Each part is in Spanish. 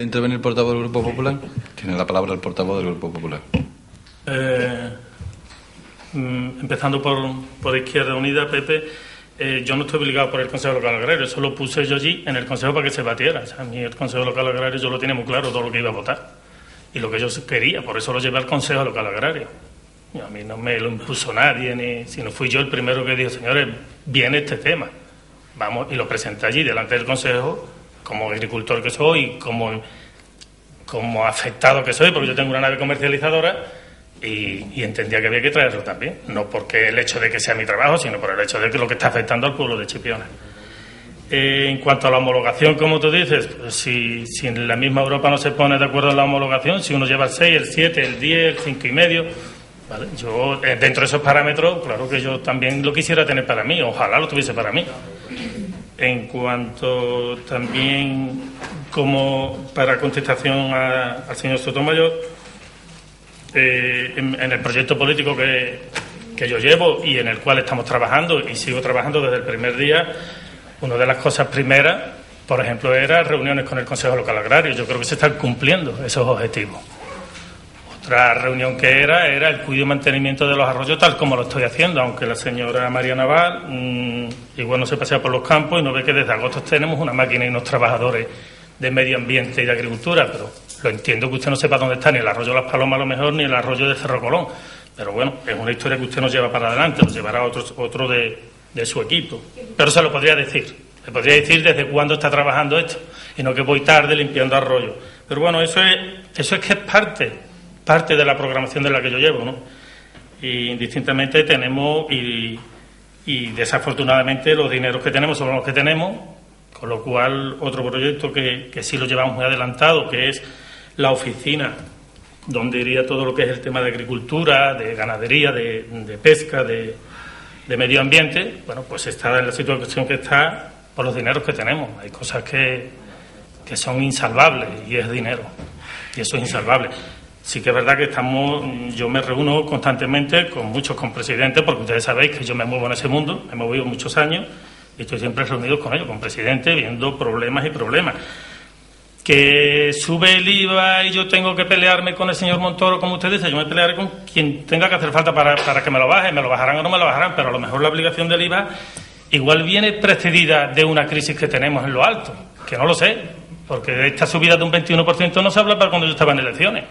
¿Intervenir el portavoz del Grupo Popular? Tiene la palabra el portavoz del Grupo Popular. Empezando por Izquierda Unida, Pepe, yo no estoy obligado por el Consejo Local Agrario, eso lo puse yo allí en el Consejo para que se batiera. O sea, a mí el Consejo Local Agrario yo lo tenía muy claro todo lo que iba a votar y lo que yo quería, por eso lo llevé al Consejo Local Agrario. Y a mí no me lo impuso nadie, sino fui yo el primero que dijo, señores, viene este tema, vamos, y lo presenté allí delante del Consejo, como agricultor que soy y como afectado que soy, porque yo tengo una nave comercializadora y entendía que había que traerlo también, no porque el hecho de que sea mi trabajo, sino por el hecho de que lo que está afectando al pueblo de Chipiona. En cuanto a la homologación, como tú dices, pues si en la misma Europa no se pone de acuerdo en la homologación, si uno lleva el 6, el 7, el 10, el 5,5, ¿vale? Yo, dentro de esos parámetros, claro que yo también lo quisiera tener para mí, ojalá lo tuviese para mí. En cuanto también, como para contestación al señor Sotomayor, en el proyecto político que yo llevo y en el cual estamos trabajando y sigo trabajando desde el primer día, una de las cosas primeras, por ejemplo, era reuniones con el Consejo Local Agrario. Yo creo que se están cumpliendo esos objetivos. Otra reunión que era el cuidado y mantenimiento de los arroyos, tal como lo estoy haciendo, aunque la señora María Naval igual no se pasea por los campos y no ve que desde agosto tenemos una máquina y unos trabajadores de medio ambiente y de agricultura, pero lo entiendo que usted no sepa dónde está ni el arroyo Las Palomas a lo mejor ni el arroyo de Cerro Colón, pero bueno, es una historia que usted nos lleva para adelante, lo llevará otro de su equipo, pero se lo podría decir, le podría decir desde cuándo está trabajando esto y no que voy tarde limpiando arroyos, pero bueno, eso es que es parte de la programación de la que yo llevo, ¿no? Y indistintamente tenemos y desafortunadamente los dineros que tenemos son los que tenemos, con lo cual otro proyecto que sí lo llevamos muy adelantado, que es la oficina donde iría todo lo que es el tema de agricultura, de ganadería, de pesca, de medio ambiente, bueno, pues está en la situación que está por los dineros que tenemos. Hay cosas que son insalvables y es dinero, y eso es insalvable. Sí que es verdad que yo me reúno constantemente con muchos presidentes, porque ustedes sabéis que yo me muevo en ese mundo, me he movido muchos años y estoy siempre reunido con ellos, con presidentes, viendo problemas y problemas. Que sube el IVA y yo tengo que pelearme con el señor Montoro, como usted dice, yo me pelearé con quien tenga que hacer falta para que me lo baje, me lo bajarán o no me lo bajarán, pero a lo mejor la obligación del IVA igual viene precedida de una crisis que tenemos en lo alto, que no lo sé, porque de esta subida de un 21% no se habla para cuando yo estaba en elecciones.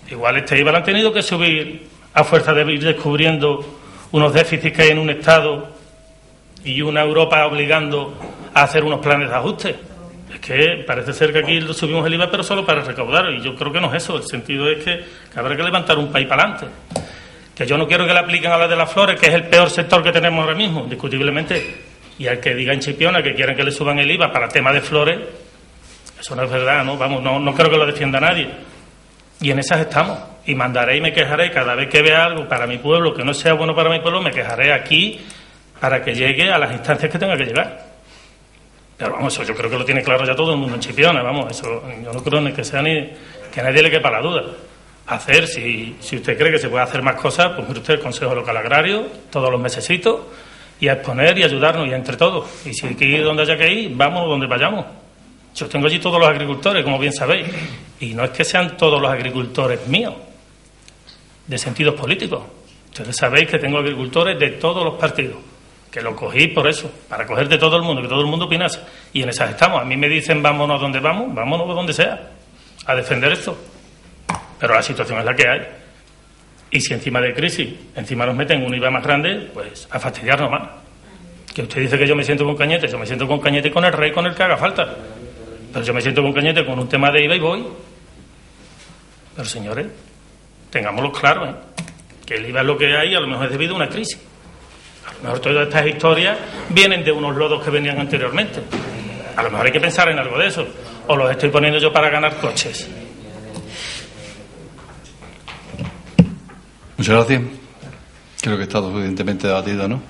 Igual este IVA lo han tenido que subir a fuerza de ir descubriendo unos déficits que hay en un Estado y una Europa obligando a hacer unos planes de ajuste. Es que parece ser que aquí subimos el IVA pero solo para recaudar, y yo creo que no es eso. El sentido es que habrá que levantar un país para adelante. Que yo no quiero que le apliquen a la de las flores, que es el peor sector que tenemos ahora mismo, indiscutiblemente. Y al que diga en Chipiona que quieren que le suban el IVA para tema de flores, eso no es verdad, ¿no? Vamos, no creo que lo defienda nadie. Y en esas estamos. Y mandaré y me quejaré cada vez que vea algo para mi pueblo que no sea bueno para mi pueblo, me quejaré aquí para que llegue a las instancias que tenga que llegar. Pero vamos, eso yo creo que lo tiene claro ya todo el mundo en Chipiona, vamos, eso yo no creo ni que sea ni que nadie le quepa la duda. Hacer, si usted cree que se puede hacer más cosas, pues mire usted el Consejo Local Agrario, todos los mesecitos, y a exponer y ayudarnos, y entre todos. Y si hay que ir donde haya que ir, vamos donde vayamos. Yo tengo allí todos los agricultores, como bien sabéis, y no es que sean todos los agricultores míos, de sentidos políticos. Ustedes sabéis que tengo agricultores de todos los partidos, que lo cogí por eso, para coger de todo el mundo, que todo el mundo opinase. Y en esas estamos. A mí me dicen vámonos donde vamos, vámonos donde sea, a defender esto. Pero la situación es la que hay. Y si encima de crisis, encima nos meten un IVA más grande, pues a fastidiarnos más. Que usted dice que yo me siento con Cañete, yo me siento con Cañete y con el rey, con el que haga falta. Pero yo me siento con Cañete con un tema de IVA y voy. Pero señores, tengámoslo claro, ¿eh? Que el IVA es lo que hay, a lo mejor es debido a una crisis. A lo mejor todas estas historias vienen de unos lodos que venían anteriormente. A lo mejor hay que pensar en algo de eso. O los estoy poniendo yo para ganar coches. Muchas gracias. Creo que está suficientemente debatido, ¿no?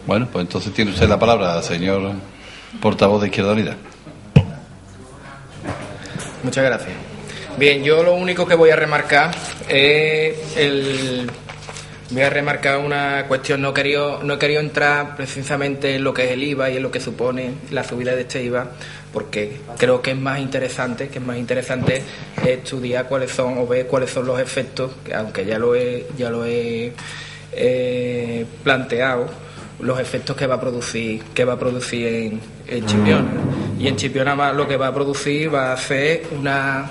Bueno, pues entonces tiene usted la palabra, señor portavoz de Izquierda Unida. Muchas gracias. Bien, yo lo único que voy a remarcar es Voy a remarcar una cuestión. No he querido entrar precisamente en lo que es el IVA y en lo que supone la subida de este IVA, porque creo que es más interesante estudiar cuáles son o ver cuáles son los efectos, que aunque ya lo he planteado, los efectos que va a producir en Chipiona. Y en Chipiona lo que va a producir va a ser una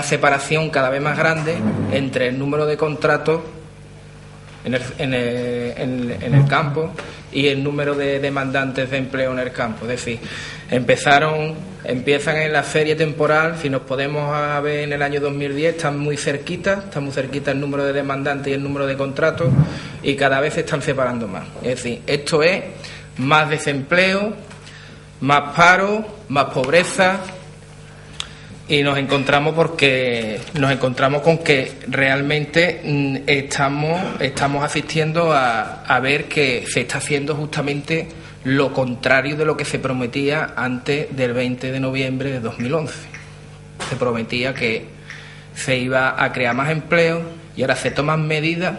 separación cada vez más grande entre el número de contratos en el campo y el número de demandantes de empleo en el campo. Es decir, empiezan en la feria temporal, si nos podemos ver en el año 2010, está muy cerquita el número de demandantes y el número de contratos, y cada vez se están separando más. Es decir, esto es más desempleo, más paro, más pobreza, y nos encontramos con que realmente estamos asistiendo a ver que se está haciendo justamente lo contrario de lo que se prometía antes del 20 de noviembre de 2011. Se prometía que se iba a crear más empleo y ahora se toman medidas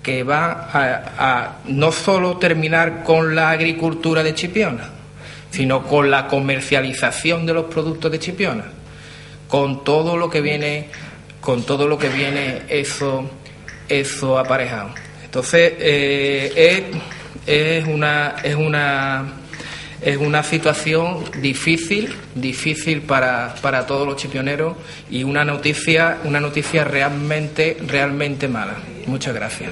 que van a no solo terminar con la agricultura de Chipiona, sino con la comercialización de los productos de Chipiona, con todo lo que viene eso aparejado. Entonces es una situación difícil para todos los chipioneros, y una noticia realmente mala. Muchas gracias.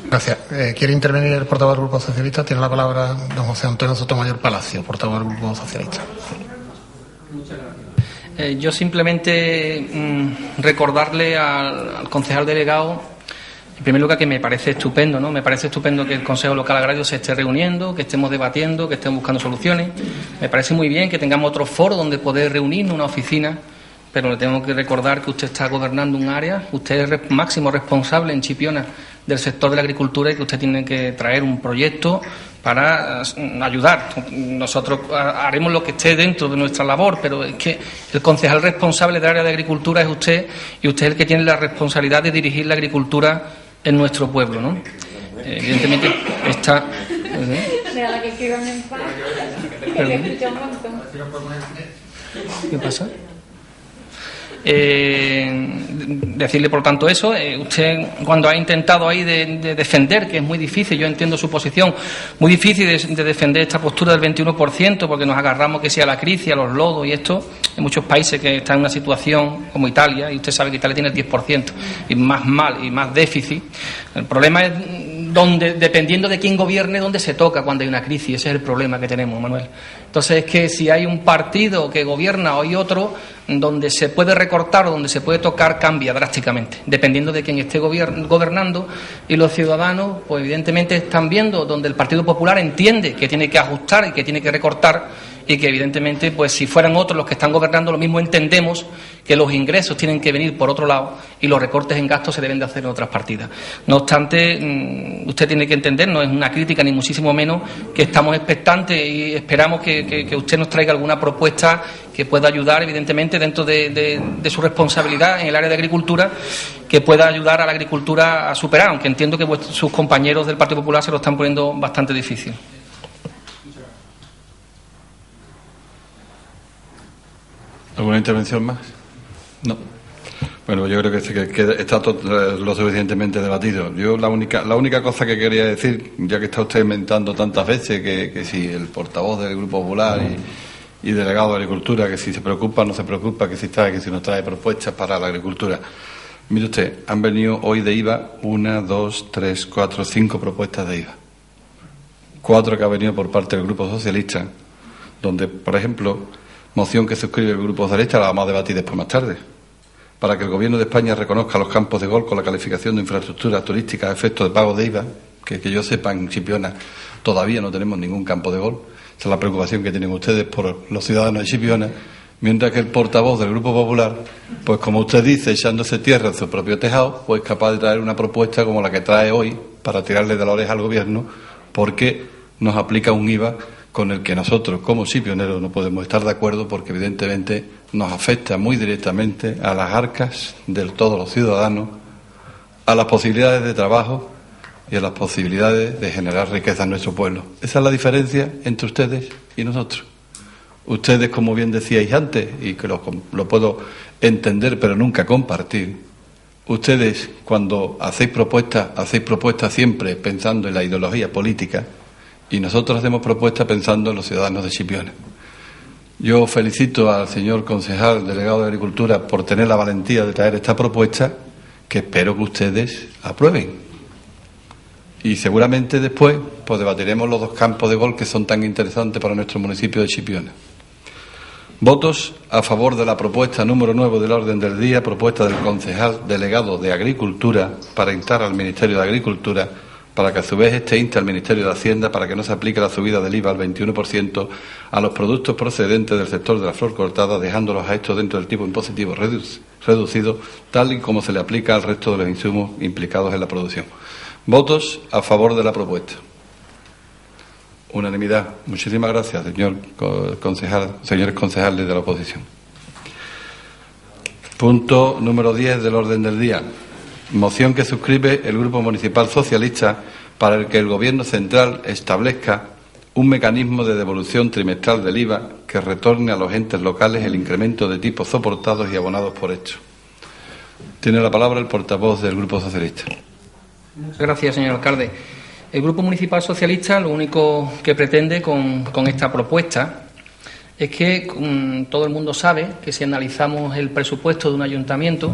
Gracias. ¿Quiere intervenir el portavoz del Grupo Socialista? Tiene la palabra don José Antonio Sotomayor Palacio, portavoz del Grupo Socialista. Muchas gracias. Yo simplemente recordarle al concejal delegado, en primer lugar, que me parece estupendo, ¿no? Me parece estupendo que el Consejo Local Agrario se esté reuniendo, que estemos debatiendo, que estemos buscando soluciones. Me parece muy bien que tengamos otro foro donde poder reunirnos, una oficina, pero le tengo que recordar que usted está gobernando un área, usted es máximo responsable en Chipiona del sector de la agricultura, y que usted tiene que traer un proyecto para ayudar. Nosotros haremos lo que esté dentro de nuestra labor, pero es que el concejal responsable del área de agricultura es usted, y usted es el que tiene la responsabilidad de dirigir la agricultura en nuestro pueblo, ¿no? Evidentemente está... ¿Qué pasa? Decirle, por tanto, eso. Usted, cuando ha intentado ahí de defender, que es muy difícil, yo entiendo su posición, muy difícil de defender esta postura del 21%, porque nos agarramos que sea a la crisis, a los lodos y esto. Hay muchos países que están en una situación como Italia, y usted sabe que Italia tiene el 10% y más mal y más déficit. El problema es dependiendo de quién gobierne, dónde se toca cuando hay una crisis. Ese es el problema que tenemos, Manuel. Entonces, es que si hay un partido que gobierna o hay otro, donde se puede recortar o donde se puede tocar, cambia drásticamente, dependiendo de quién esté gobernando, y los ciudadanos, pues evidentemente están viendo donde el Partido Popular entiende que tiene que ajustar y que tiene que recortar, y que evidentemente, pues si fueran otros los que están gobernando, lo mismo entendemos que los ingresos tienen que venir por otro lado y los recortes en gastos se deben de hacer en otras partidas. No obstante, usted tiene que entender, no es una crítica ni muchísimo menos, que estamos expectantes y esperamos que usted nos traiga alguna propuesta que pueda ayudar, evidentemente, dentro de su responsabilidad en el área de agricultura, que pueda ayudar a la agricultura a superar, aunque entiendo que sus compañeros del Partido Popular se lo están poniendo bastante difícil. ¿Alguna intervención más? No. Bueno, yo creo que está todo lo suficientemente debatido. Yo la única cosa que quería decir, ya que está usted inventando tantas veces que si el portavoz del Grupo Popular y delegado de Agricultura, que si se preocupa o no se preocupa, que si nos trae propuestas para la agricultura. Mire usted, han venido hoy de IVA 1, 2, 3, 4, 5 propuestas de IVA. 4 que ha venido por parte del Grupo Socialista, donde, por ejemplo, moción que suscribe el Grupo Socialista, la vamos a debatir después más tarde, para que el Gobierno de España reconozca los campos de golf con la calificación de infraestructuras turísticas a efectos de pago de IVA, que yo sepa, en Chipiona todavía no tenemos ningún campo de golf. Esa es la preocupación que tienen ustedes por los ciudadanos de Chipiona, mientras que el portavoz del Grupo Popular, pues como usted dice, echándose tierra en su propio tejado, pues capaz de traer una propuesta como la que trae hoy para tirarle de la oreja al Gobierno, porque nos aplica un IVA con el que nosotros, como chipioneros, no podemos estar de acuerdo porque, evidentemente, nos afecta muy directamente a las arcas de todos los ciudadanos, a las posibilidades de trabajo y a las posibilidades de generar riqueza en nuestro pueblo. Esa es la diferencia entre ustedes y nosotros. Ustedes, como bien decíais antes, y que lo puedo entender pero nunca compartir, ustedes cuando hacéis propuestas siempre pensando en la ideología política, y nosotros hacemos propuestas pensando en los ciudadanos de Chipiona. Yo felicito al señor concejal delegado de Agricultura por tener la valentía de traer esta propuesta, que espero que ustedes aprueben. Y seguramente después pues debatiremos los 2 campos de golf que son tan interesantes para nuestro municipio de Chipiona. Votos a favor de la propuesta número 9 del orden del día, propuesta del concejal delegado de Agricultura para instar al Ministerio de Agricultura para que a su vez inste al Ministerio de Hacienda para que no se aplique la subida del IVA al 21% a los productos procedentes del sector de la flor cortada, dejándolos a estos dentro del tipo impositivo reducido, tal y como se le aplica al resto de los insumos implicados en la producción. Votos a favor de la propuesta. Unanimidad. Muchísimas gracias, señores concejales de la oposición. Punto número 10 del orden del día. Moción que suscribe el Grupo Municipal Socialista para el que el Gobierno central establezca un mecanismo de devolución trimestral del IVA que retorne a los entes locales el incremento de tipos soportados y abonados por hecho. Tiene la palabra el portavoz del Grupo Socialista. Gracias, señor alcalde. El Grupo Municipal Socialista lo único que pretende con esta propuesta es que todo el mundo sabe que si analizamos el presupuesto de un ayuntamiento,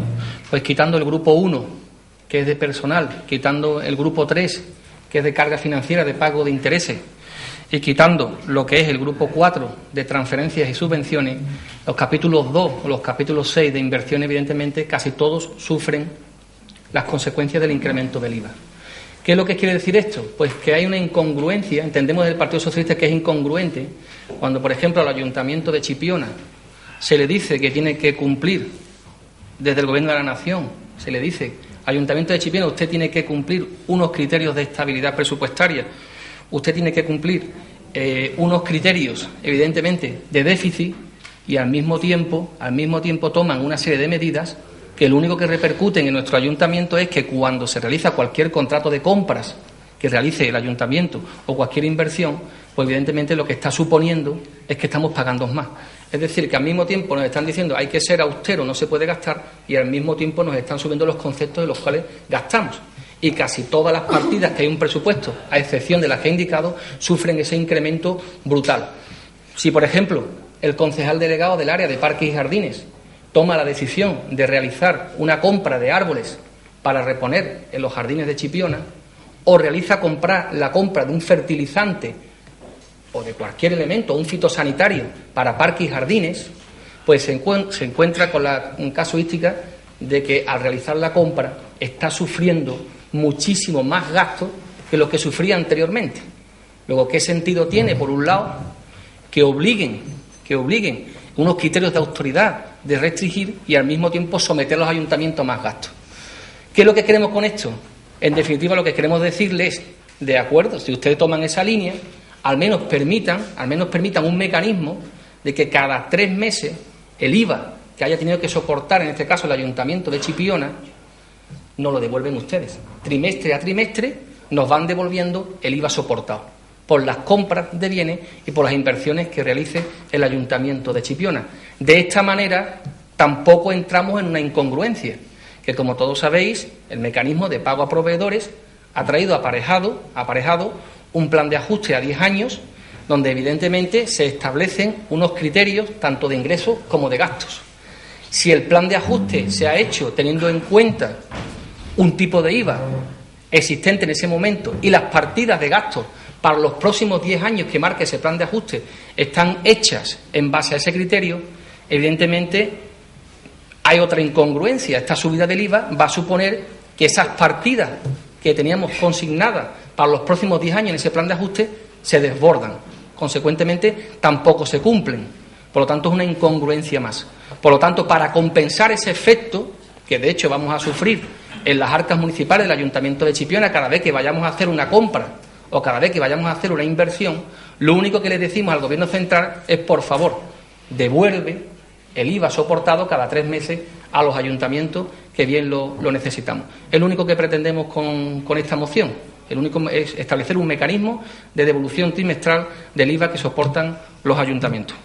pues quitando el grupo 1, que es de personal, quitando el grupo 3, que es de carga financiera, de pago de intereses, y quitando lo que es el grupo 4 de transferencias y subvenciones, los capítulos 2 o los capítulos 6 de inversión, evidentemente, casi todos sufren las consecuencias del incremento del IVA. ¿Qué es lo que quiere decir esto? Pues que hay una incongruencia, entendemos del Partido Socialista que es incongruente, cuando, por ejemplo, al Ayuntamiento de Chipiona se le dice que tiene que cumplir, desde el Gobierno de la Nación, se le dice, Ayuntamiento de Chipiona, usted tiene que cumplir unos criterios de estabilidad presupuestaria, usted tiene que cumplir unos criterios, evidentemente, de déficit, y al mismo tiempo toman una serie de medidas que lo único que repercuten en nuestro ayuntamiento es que cuando se realiza cualquier contrato de compras que realice el ayuntamiento o cualquier inversión, pues evidentemente lo que está suponiendo es que estamos pagando más. Es decir, que al mismo tiempo nos están diciendo hay que ser austero, no se puede gastar, y al mismo tiempo nos están subiendo los conceptos de los cuales gastamos. Y casi todas las partidas que hay un presupuesto, a excepción de las que he indicado, sufren ese incremento brutal. Si, por ejemplo, el concejal delegado del área de parques y jardines toma la decisión de realizar una compra de árboles para reponer en los jardines de Chipiona, o realiza la compra de un fertilizante o de cualquier elemento, un fitosanitario para parques y jardines, pues se encuentra con la casuística de que al realizar la compra está sufriendo muchísimo más gastos que lo que sufría anteriormente. Luego, ¿qué sentido tiene, por un lado, que obliguen unos criterios de autoridad, de restringir, y al mismo tiempo someter a los ayuntamientos a más gastos? ¿Qué es lo que queremos con esto? En definitiva, lo que queremos decirles es, de acuerdo, si ustedes toman esa línea, al menos permitan un mecanismo de que cada 3 meses el IVA que haya tenido que soportar, en este caso el Ayuntamiento de Chipiona, no lo devuelven ustedes. Trimestre a trimestre nos van devolviendo el IVA soportado por las compras de bienes y por las inversiones que realice el Ayuntamiento de Chipiona. De esta manera tampoco entramos en una incongruencia, que, como todos sabéis, el mecanismo de pago a proveedores ha traído aparejado un plan de ajuste a 10 años, donde evidentemente se establecen unos criterios tanto de ingresos como de gastos. Si el plan de ajuste se ha hecho teniendo en cuenta un tipo de IVA existente en ese momento y las partidas de gastos para los próximos 10 años que marque ese plan de ajuste están hechas en base a ese criterio, evidentemente hay otra incongruencia. Esta subida del IVA va a suponer que esas partidas que teníamos consignadas para los próximos 10 años en ese plan de ajuste se desbordan. Consecuentemente, tampoco se cumplen. Por lo tanto, es una incongruencia más. Por lo tanto, para compensar ese efecto, que de hecho vamos a sufrir en las arcas municipales del Ayuntamiento de Chipiona cada vez que vayamos a hacer una compra o cada vez que vayamos a hacer una inversión, Lo único que le decimos al Gobierno central es, por favor, devuelve el IVA soportado cada 3 meses a los ayuntamientos que bien lo necesitamos. Es lo único que pretendemos con esta moción. El único es establecer un mecanismo de devolución trimestral del IVA que soportan los ayuntamientos.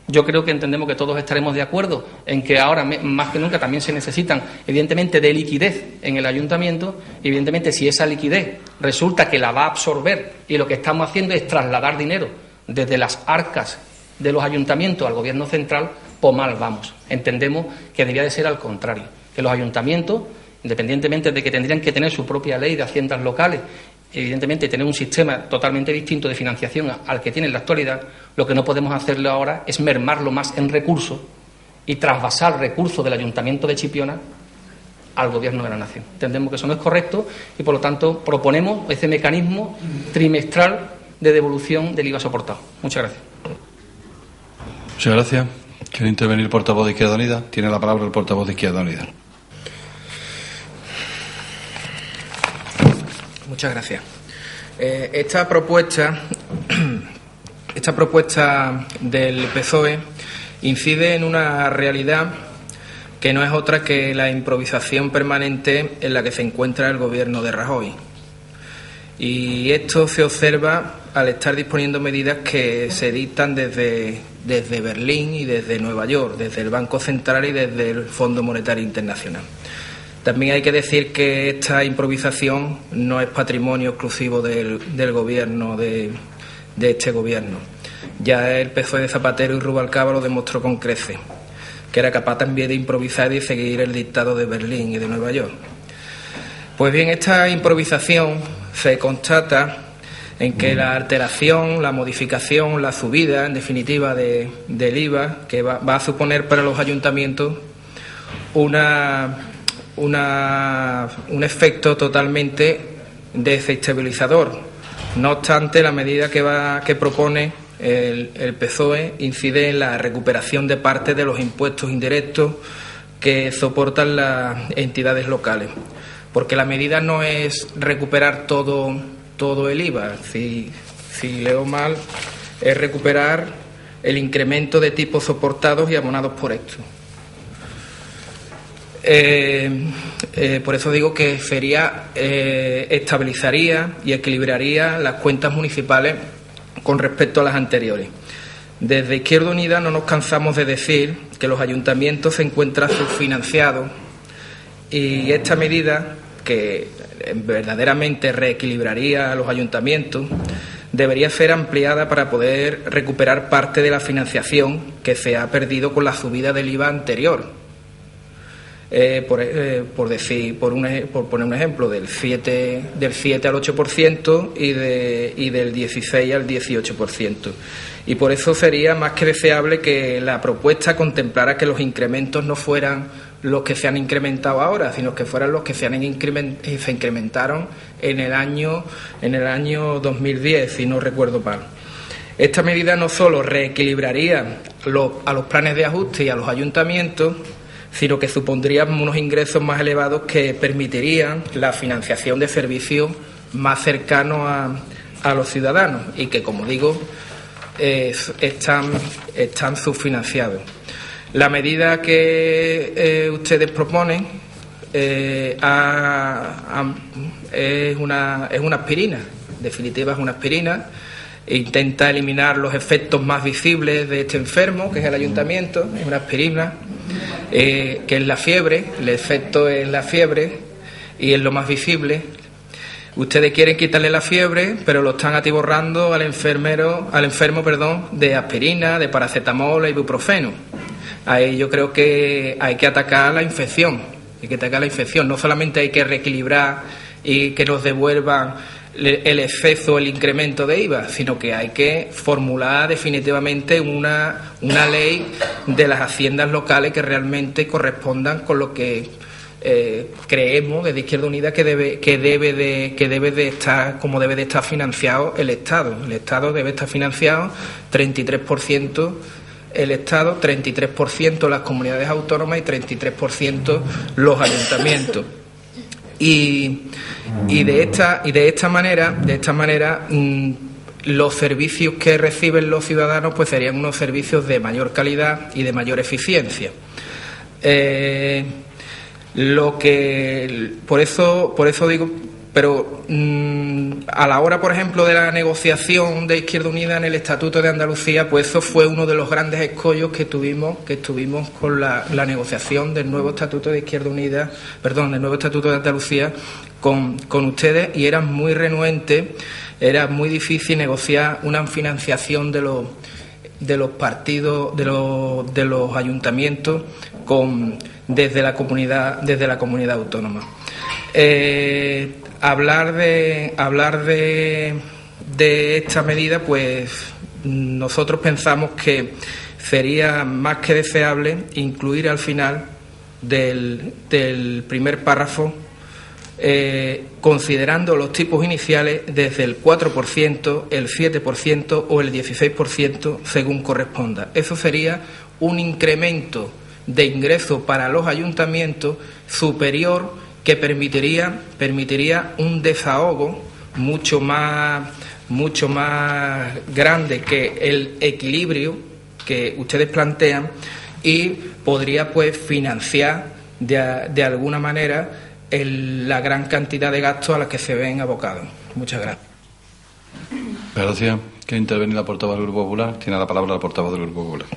Yo creo que entendemos que todos estaremos de acuerdo en que ahora, más que nunca, también se necesitan, evidentemente, de liquidez en el ayuntamiento. Y, evidentemente, si esa liquidez resulta que la va a absorber y lo que estamos haciendo es trasladar dinero desde las arcas de los ayuntamientos al Gobierno central, pues mal vamos. Entendemos que debería de ser al contrario, que los ayuntamientos, independientemente de que tendrían que tener su propia ley de haciendas locales, evidentemente tener un sistema totalmente distinto de financiación al que tiene en la actualidad, lo que no podemos hacerlo ahora es mermarlo más en recursos y trasvasar recursos del Ayuntamiento de Chipiona al Gobierno de la Nación. Entendemos que eso no es correcto y, por lo tanto, proponemos ese mecanismo trimestral de devolución del IVA soportado. Muchas gracias. Muchas gracias. ¿Quiere intervenir el portavoz de Izquierda Unida? Tiene la palabra el portavoz de Izquierda Unida. Muchas gracias. Esta propuesta del PSOE incide en una realidad que no es otra que la improvisación permanente en la que se encuentra el Gobierno de Rajoy. Y esto se observa al estar disponiendo medidas que se dictan desde Berlín y desde Nueva York, desde el Banco Central y desde el Fondo Monetario Internacional. También hay que decir que esta improvisación no es patrimonio exclusivo del gobierno, de este gobierno. Ya el PSOE de Zapatero y Rubalcaba lo demostró con creces, que era capaz también de improvisar y seguir el dictado de Berlín y de Nueva York. Pues bien, esta improvisación se constata en que la alteración, la modificación, la subida, en definitiva, del IVA, que va a suponer para los ayuntamientos un efecto totalmente desestabilizador. No obstante, la medida que propone el PSOE incide en la recuperación de parte de los impuestos indirectos que soportan las entidades locales, porque la medida no es recuperar todo el IVA, si leo mal, es recuperar el incremento de tipos soportados y abonados por esto. Por eso digo que estabilizaría y equilibraría las cuentas municipales con respecto a las anteriores. Desde Izquierda Unida no nos cansamos de decir que los ayuntamientos se encuentran subfinanciados y esta medida, que verdaderamente reequilibraría a los ayuntamientos, debería ser ampliada para poder recuperar parte de la financiación que se ha perdido con la subida del IVA anterior. Por poner un ejemplo, del 7 al 8% y del 16 al 18%. Y por eso sería más que deseable que la propuesta contemplara que los incrementos no fueran los que se han incrementado ahora, sino que fueran los que se incrementaron en el año 2010, si no recuerdo mal. Esta medida no solo reequilibraría a los planes de ajuste y a los ayuntamientos, sino que supondrían unos ingresos más elevados que permitirían la financiación de servicios más cercanos a los ciudadanos y que, como digo, están subfinanciados. La medida que ustedes proponen es una aspirina, en definitiva es una aspirina. Intenta eliminar los efectos más visibles de este enfermo, que es el ayuntamiento, es una aspirina, que es la fiebre, el efecto es la fiebre y es lo más visible. Ustedes quieren quitarle la fiebre, pero lo están atiborrando al enfermo, de aspirina, de paracetamol e ibuprofeno. Ahí yo creo que hay que atacar la infección, no solamente hay que reequilibrar y que nos devuelvan el exceso, el incremento de IVA, sino que hay que formular definitivamente una ley de las haciendas locales que realmente correspondan con lo que creemos desde Izquierda Unida que debe de estar, como debe de estar financiado el Estado. El Estado debe estar financiado 33% el Estado, 33% las comunidades autónomas y 33% los ayuntamientos. Y de esta manera los servicios que reciben los ciudadanos pues serían unos servicios de mayor calidad y de mayor eficiencia. Por eso digo, pero a la hora, por ejemplo, de la negociación de Izquierda Unida en el Estatuto de Andalucía, pues eso fue uno de los grandes escollos que tuvimos con la negociación del nuevo Estatuto de Izquierda Unida, del nuevo Estatuto de Andalucía con ustedes, y eran muy renuentes, era muy difícil negociar una financiación de los partidos, de los ayuntamientos desde la comunidad autónoma. Hablar de esta medida, pues nosotros pensamos que sería más que deseable incluir al final del primer párrafo, considerando los tipos iniciales desde el 4%, el 7% o el 16% según corresponda. Eso sería un incremento de ingreso para los ayuntamientos superior, que permitiría un desahogo mucho más grande que el equilibrio que ustedes plantean, y podría pues financiar de alguna manera la gran cantidad de gastos a los que se ven abocados. Muchas gracias. Gracias. ¿Quiere intervenir la portavoz del Grupo Popular? Tiene la palabra la portavoz del Grupo Popular.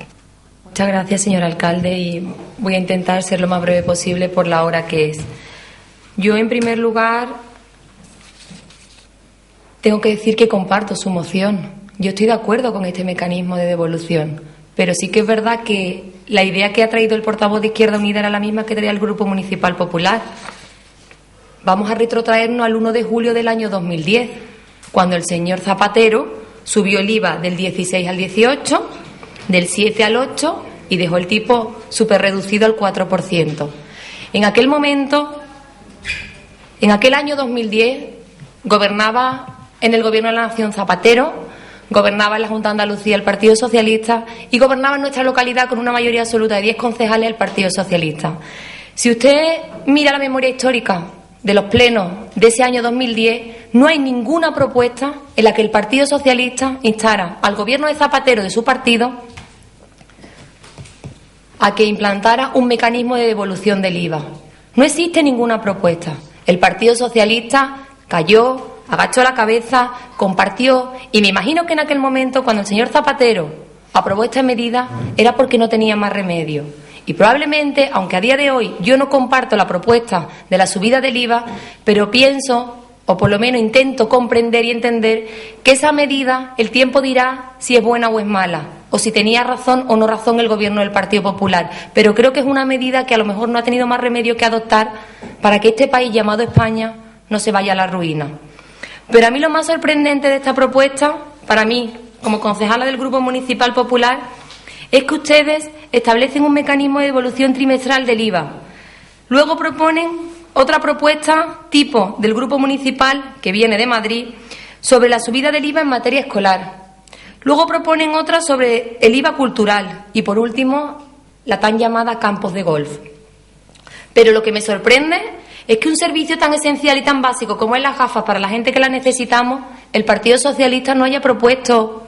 Muchas gracias, señor alcalde, y voy a intentar ser lo más breve posible por la hora que es. Yo, en primer lugar, tengo que decir que comparto su moción. Yo estoy de acuerdo con este mecanismo de devolución, pero sí que es verdad que la idea que ha traído el portavoz de Izquierda Unida era la misma que traía el Grupo Municipal Popular. Vamos a retrotraernos al 1 de julio del año 2010, cuando el señor Zapatero subió el IVA del 16 al 18, del 7 al 8 y dejó el tipo súper reducido al 4%. En aquel momento, en aquel año 2010, gobernaba en el Gobierno de la Nación Zapatero, gobernaba en la Junta de Andalucía el Partido Socialista y gobernaba en nuestra localidad con una mayoría absoluta de 10 concejales el Partido Socialista. Si usted mira la memoria histórica de los plenos de ese año 2010, no hay ninguna propuesta en la que el Partido Socialista instara al Gobierno de Zapatero de su partido a que implantara un mecanismo de devolución del IVA. No existe ninguna propuesta. El Partido Socialista cayó, agachó la cabeza, compartió, y me imagino que en aquel momento, cuando el señor Zapatero aprobó esta medida, era porque no tenía más remedio. Y probablemente, aunque a día de hoy yo no comparto la propuesta de la subida del IVA, pero pienso, o por lo menos intento comprender y entender, que esa medida, el tiempo dirá si es buena o es mala, o si tenía razón o no razón el Gobierno del Partido Popular. Pero creo que es una medida que a lo mejor no ha tenido más remedio que adoptar para que este país llamado España no se vaya a la ruina. Pero a mí lo más sorprendente de esta propuesta, para mí, como concejala del Grupo Municipal Popular, es que ustedes establecen un mecanismo de devolución trimestral del IVA. Luego proponen otra propuesta tipo del Grupo Municipal, que viene de Madrid, sobre la subida del IVA en materia escolar. Luego proponen otra sobre el IVA cultural y, por último, la tan llamada campos de golf. Pero lo que me sorprende es que un servicio tan esencial y tan básico como es las gafas para la gente que las necesitamos, el Partido Socialista no haya propuesto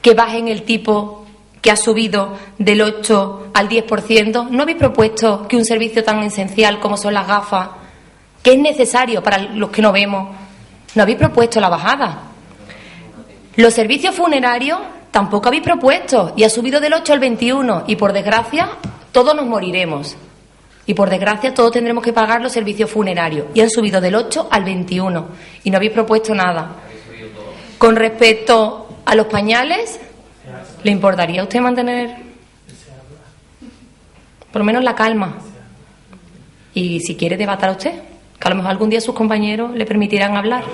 que bajen el tipo que ha subido del 8 al 10%. ¿No habéis propuesto que un servicio tan esencial como son las gafas, que es necesario para los que no vemos, no habéis propuesto la bajada? Los servicios funerarios tampoco habéis propuesto, y ha subido del 8 al 21, y por desgracia todos nos moriremos. Y por desgracia todos tendremos que pagar los servicios funerarios, y han subido del 8 al 21, y no habéis propuesto nada. Con respecto a los pañales, ¿le importaría a usted mantener por lo menos la calma? Y si quiere debatir a usted, que a lo mejor algún día sus compañeros le permitirán hablar.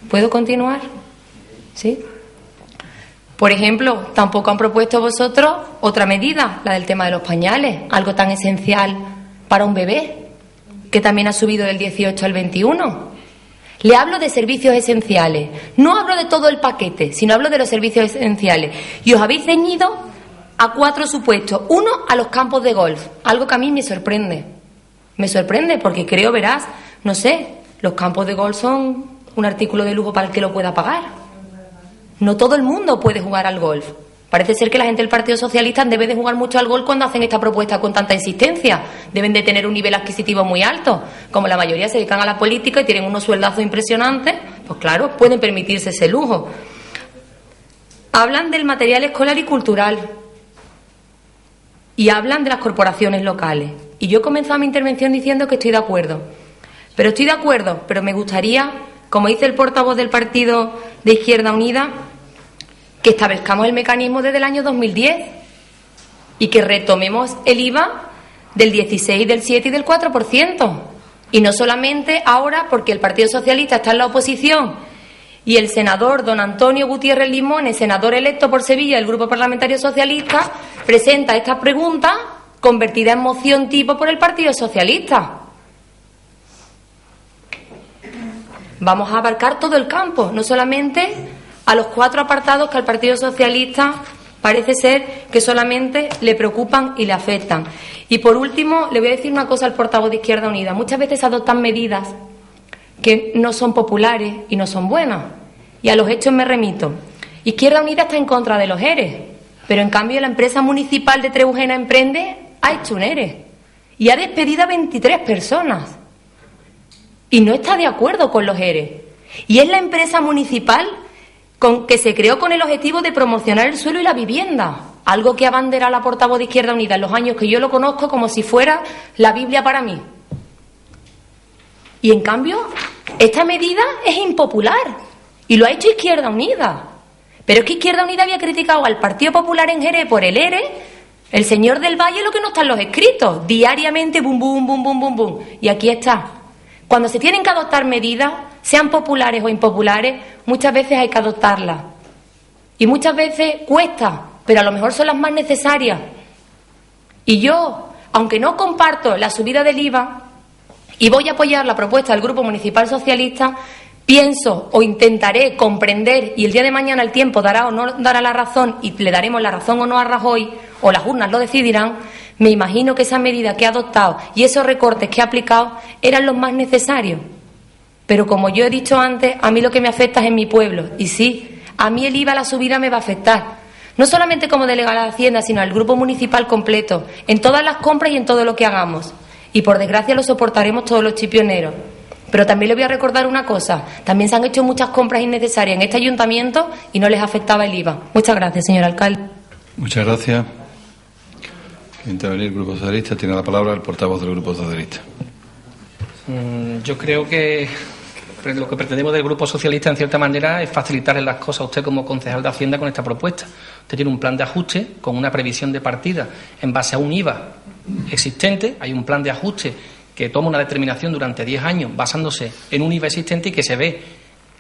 ¿Puedo continuar? ¿Sí? Por ejemplo, tampoco han propuesto vosotros otra medida, la del tema de los pañales, algo tan esencial para un bebé, que también ha subido del 18 al 21. Le hablo de servicios esenciales, no hablo de todo el paquete, sino hablo de los servicios esenciales. Y os habéis ceñido a 4 supuestos. Uno, a los campos de golf, algo que a mí me sorprende. Me sorprende porque creo, verás, no sé, los campos de golf son un artículo de lujo para el que lo pueda pagar. No todo el mundo puede jugar al golf. Parece ser que la gente del Partido Socialista debe de jugar mucho al golf cuando hacen esta propuesta con tanta insistencia. Deben de tener un nivel adquisitivo muy alto. Como la mayoría se dedican a la política y tienen unos sueldazos impresionantes, pues claro, pueden permitirse ese lujo. Hablan del material escolar y cultural. Y hablan de las corporaciones locales. Y yo he comenzado mi intervención diciendo que estoy de acuerdo. Pero me gustaría, como dice el portavoz del Partido de Izquierda Unida, que establezcamos el mecanismo desde el año 2010 y que retomemos el IVA del 16, del 7 y del 4%. Y no solamente ahora porque el Partido Socialista está en la oposición y el senador don Antonio Gutiérrez Limones, senador electo por Sevilla del Grupo Parlamentario Socialista, presenta esta pregunta convertida en moción tipo por el Partido Socialista. Vamos a abarcar todo el campo, no solamente a los 4 apartados que al Partido Socialista parece ser que solamente le preocupan y le afectan. Y por último, le voy a decir una cosa al portavoz de Izquierda Unida. Muchas veces se adoptan medidas que no son populares y no son buenas. Y a los hechos me remito. Izquierda Unida está en contra de los ERE, pero en cambio la empresa municipal de Trebujena Emprende ha hecho un ERE y ha despedido a 23 personas. Y no está de acuerdo con los ERE. Y es la empresa municipal que se creó con el objetivo de promocionar el suelo y la vivienda, algo que abandera la portavoz de Izquierda Unida en los años que yo lo conozco como si fuera la Biblia para mí. Y en cambio, esta medida es impopular y lo ha hecho Izquierda Unida. Pero es que Izquierda Unida había criticado al Partido Popular en Jerez por el ERE, el señor del Valle, lo que no está en los escritos, diariamente, bum, bum, bum, bum, bum, bum. Y aquí está. Cuando se tienen que adoptar medidas, sean populares o impopulares, muchas veces hay que adoptarlas. Y muchas veces cuesta, pero a lo mejor son las más necesarias. Y yo, aunque no comparto la subida del IVA y voy a apoyar la propuesta del Grupo Municipal Socialista, pienso o intentaré comprender, y el día de mañana el tiempo dará o no dará la razón y le daremos la razón o no a Rajoy, o las urnas lo decidirán. Me imagino que esa medida que ha adoptado y esos recortes que ha aplicado eran los más necesarios. Pero como yo he dicho antes, a mí lo que me afecta es en mi pueblo. Y sí, a mí el IVA, la subida, me va a afectar. No solamente como delegada de Hacienda, sino al grupo municipal completo, en todas las compras y en todo lo que hagamos. Y por desgracia lo soportaremos todos los chipioneros. Pero también le voy a recordar una cosa. También se han hecho muchas compras innecesarias en este ayuntamiento y no les afectaba el IVA. Muchas gracias, señor alcalde. Muchas gracias. Intervenir el Grupo Socialista. Tiene la palabra el portavoz del Grupo Socialista. Yo creo que lo que pretendemos del Grupo Socialista, en cierta manera, es facilitarle las cosas a usted como concejal de Hacienda con esta propuesta. Usted tiene un plan de ajuste con una previsión de partida en base a un IVA existente. Hay un plan de ajuste que toma una determinación durante 10 años basándose en un IVA existente y que se ve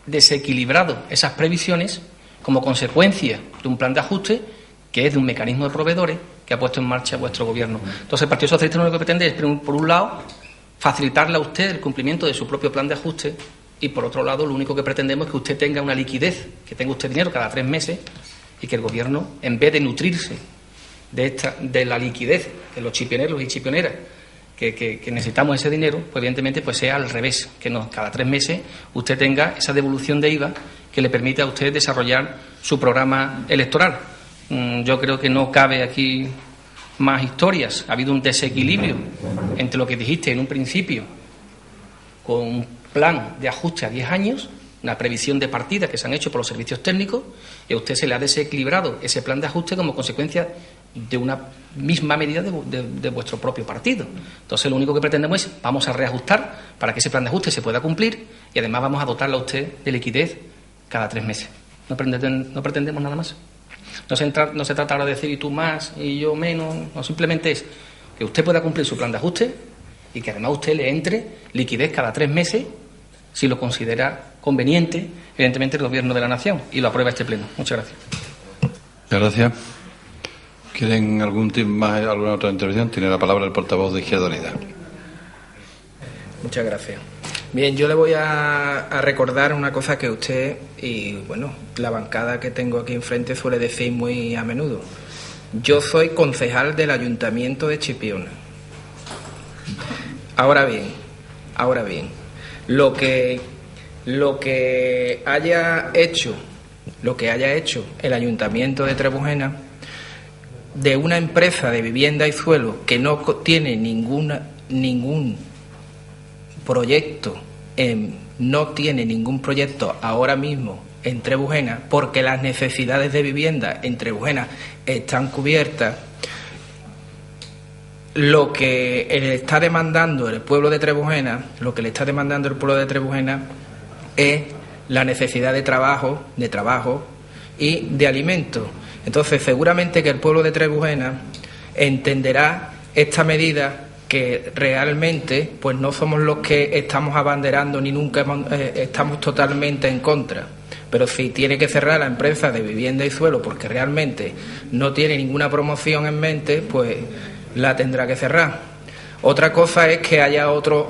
desequilibrado esas previsiones como consecuencia de un plan de ajuste que es de un mecanismo de proveedores que ha puesto en marcha vuestro Gobierno. Entonces, el Partido Socialista lo único que pretende es, por un lado, facilitarle a usted el cumplimiento de su propio plan de ajuste y, por otro lado, lo único que pretendemos es que usted tenga una liquidez, que tenga usted dinero cada 3 meses y que el Gobierno, en vez de nutrirse de la liquidez de los chipioneros y chipioneras que necesitamos ese dinero, pues evidentemente pues sea al revés, que cada 3 meses usted tenga esa devolución de IVA que le permita a usted desarrollar su programa electoral. Yo creo que no cabe aquí más historias. Ha habido un desequilibrio entre lo que dijiste en un principio con un plan de ajuste a 10 años, una previsión de partida que se han hecho por los servicios técnicos, y a usted se le ha desequilibrado ese plan de ajuste como consecuencia de una misma medida de vuestro propio partido. Entonces, lo único que pretendemos es, vamos a reajustar para que ese plan de ajuste se pueda cumplir y además vamos a dotarle a usted de liquidez cada 3 meses. No pretendemos nada más. No se trata ahora de decir y tú más y yo menos, no, simplemente es que usted pueda cumplir su plan de ajuste y que además usted le entre liquidez cada 3 meses si lo considera conveniente, evidentemente, el Gobierno de la Nación, y lo aprueba este Pleno. Muchas gracias. Muchas gracias. ¿Quieren alguna otra intervención? Tiene la palabra el portavoz de Izquierda Unida. Muchas gracias. Bien, yo le voy a recordar una cosa que usted y, bueno, la bancada que tengo aquí enfrente suele decir muy a menudo. Yo soy concejal del Ayuntamiento de Chipiona. Ahora bien, lo que lo que haya hecho el Ayuntamiento de Trebujena de una empresa de vivienda y suelo que no tiene ningún proyecto ahora mismo en Trebujena, porque las necesidades de vivienda en Trebujena están cubiertas. Lo que está demandando el pueblo de Trebujena, es la necesidad de trabajo y de alimento. Entonces, seguramente que el pueblo de Trebujena entenderá esta medida, que realmente pues no somos los que estamos abanderando ni nunca estamos totalmente en contra. Pero si tiene que cerrar la empresa de vivienda y suelo porque realmente no tiene ninguna promoción en mente, pues la tendrá que cerrar. Otra cosa es que haya otros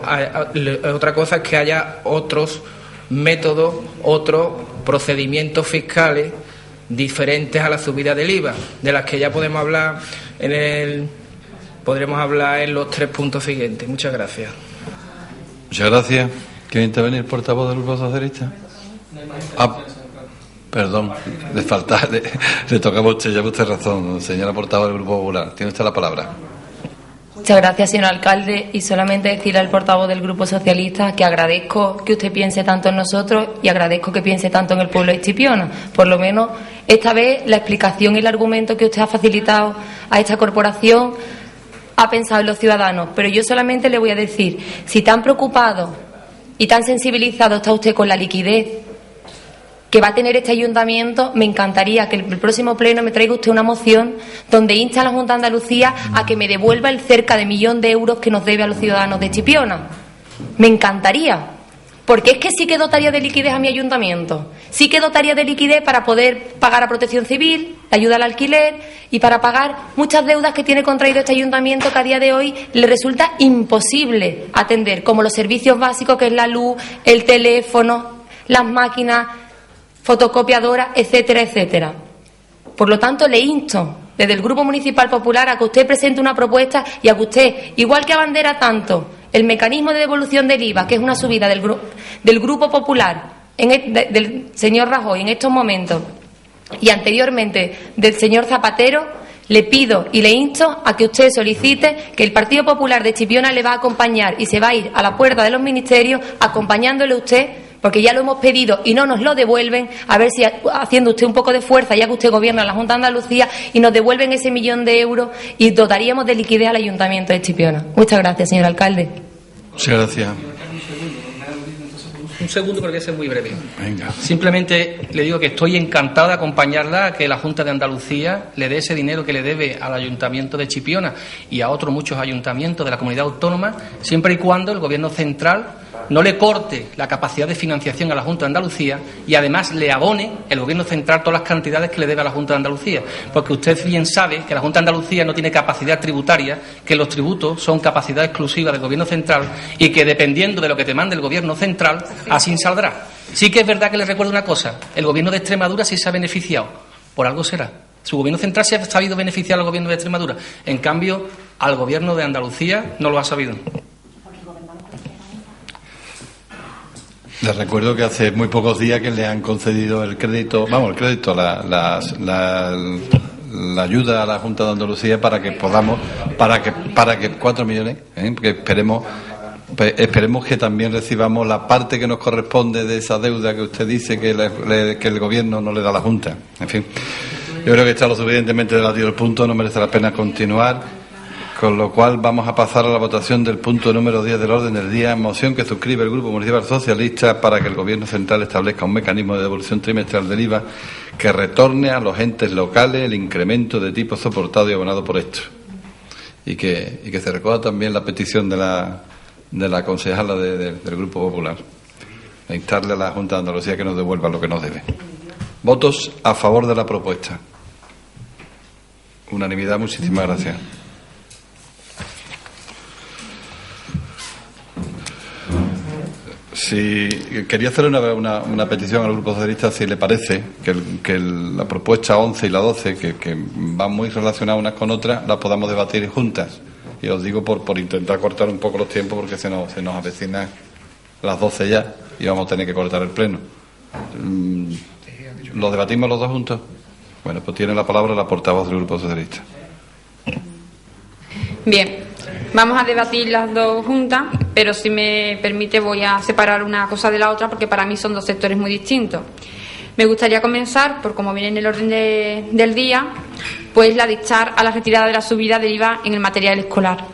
métodos, otros procedimientos fiscales diferentes a la subida del IVA, de las que ya podremos hablar en los 3 puntos siguientes. Muchas gracias. Muchas gracias. ¿Quiere intervenir el portavoz del Grupo Socialista? Perdón, le tocaba a usted, lleva usted razón, señora portavoz del Grupo Popular. Tiene usted la palabra. Muchas gracias, señor alcalde, y solamente decirle al portavoz del Grupo Socialista que agradezco que usted piense tanto en nosotros y agradezco que piense tanto en el pueblo de Chipiona. Por lo menos esta vez la explicación y el argumento que usted ha facilitado a esta corporación ha pensado en los ciudadanos. Pero yo solamente le voy a decir, si tan preocupado y tan sensibilizado está usted con la liquidez que va a tener este ayuntamiento, me encantaría que el próximo pleno me traiga usted una moción donde insta a la Junta de Andalucía a que me devuelva el cerca de 1 millón de euros que nos debe a los ciudadanos de Chipiona. Me encantaría, porque es que sí que dotaría de liquidez a mi ayuntamiento, sí que dotaría de liquidez para poder pagar a Protección Civil, ayuda al alquiler y para pagar muchas deudas que tiene contraído este ayuntamiento que a día de hoy le resulta imposible atender, como los servicios básicos que es la luz, el teléfono, las máquinas fotocopiadoras, etcétera, etcétera. Por lo tanto, le insto desde el Grupo Municipal Popular a que usted presente una propuesta y a que usted, igual que abandera tanto el mecanismo de devolución del IVA, que es una subida del Grupo Popular, del señor Rajoy en estos momentos, y anteriormente del señor Zapatero, le pido y le insto a que usted solicite que el Partido Popular de Chipiona le va a acompañar y se va a ir a la puerta de los ministerios acompañándole usted, porque ya lo hemos pedido y no nos lo devuelven, a ver si haciendo usted un poco de fuerza, ya que usted gobierna en la Junta de Andalucía, y nos devuelven ese 1 millón de euros y dotaríamos de liquidez al Ayuntamiento de Chipiona. Muchas gracias, señor alcalde. Muchas gracias. Un segundo, porque voy a ser muy breve. Venga. Simplemente le digo que estoy encantado de acompañarla a que la Junta de Andalucía le dé ese dinero que le debe al Ayuntamiento de Chipiona y a otros muchos ayuntamientos de la comunidad autónoma, siempre y cuando el Gobierno central no le corte la capacidad de financiación a la Junta de Andalucía y además le abone el Gobierno central todas las cantidades que le debe a la Junta de Andalucía, porque usted bien sabe que la Junta de Andalucía no tiene capacidad tributaria, que los tributos son capacidad exclusiva del Gobierno central y que dependiendo de lo que te mande el Gobierno central, así saldrá. Sí que es verdad que les recuerdo una cosa, el Gobierno de Extremadura sí se ha beneficiado, por algo será. Su Gobierno central se ha sabido beneficiar al Gobierno de Extremadura, en cambio al Gobierno de Andalucía no lo ha sabido. Les recuerdo que hace muy pocos días que le han concedido la ayuda a la Junta de Andalucía para que 4 millones, porque esperemos que también recibamos la parte que nos corresponde de esa deuda que usted dice que el Gobierno no le da a la Junta. En fin, yo creo que está lo suficientemente debatido el punto, no merece la pena continuar. Con lo cual vamos a pasar a la votación del punto número 10 del orden del día, moción que suscribe el Grupo Municipal Socialista para que el Gobierno central establezca un mecanismo de devolución trimestral del IVA que retorne a los entes locales el incremento de tipo soportado y abonado por esto. Y que se recoja también la petición de la concejala del Grupo Popular, de instarle a la Junta de Andalucía que nos devuelva lo que nos debe. Votos a favor de la propuesta. Unanimidad, muchísimas gracias. Si quería hacer una petición al Grupo Socialista, si le parece que la propuesta 11 y la 12, que van muy relacionadas unas con otras, las podamos debatir juntas. Y os digo por intentar cortar un poco los tiempos, porque se nos avecinan las 12 ya. y vamos a tener que cortar el pleno. ¿Lo debatimos los dos juntos? Bueno, pues tiene la palabra la portavoz del Grupo Socialista. Bien, vamos a debatir las dos juntas, pero si me permite voy a separar una cosa de la otra porque para mí son dos sectores muy distintos. Me gustaría comenzar, por como viene en el orden del día, pues la de instar a la retirada de la subida del IVA en el material escolar.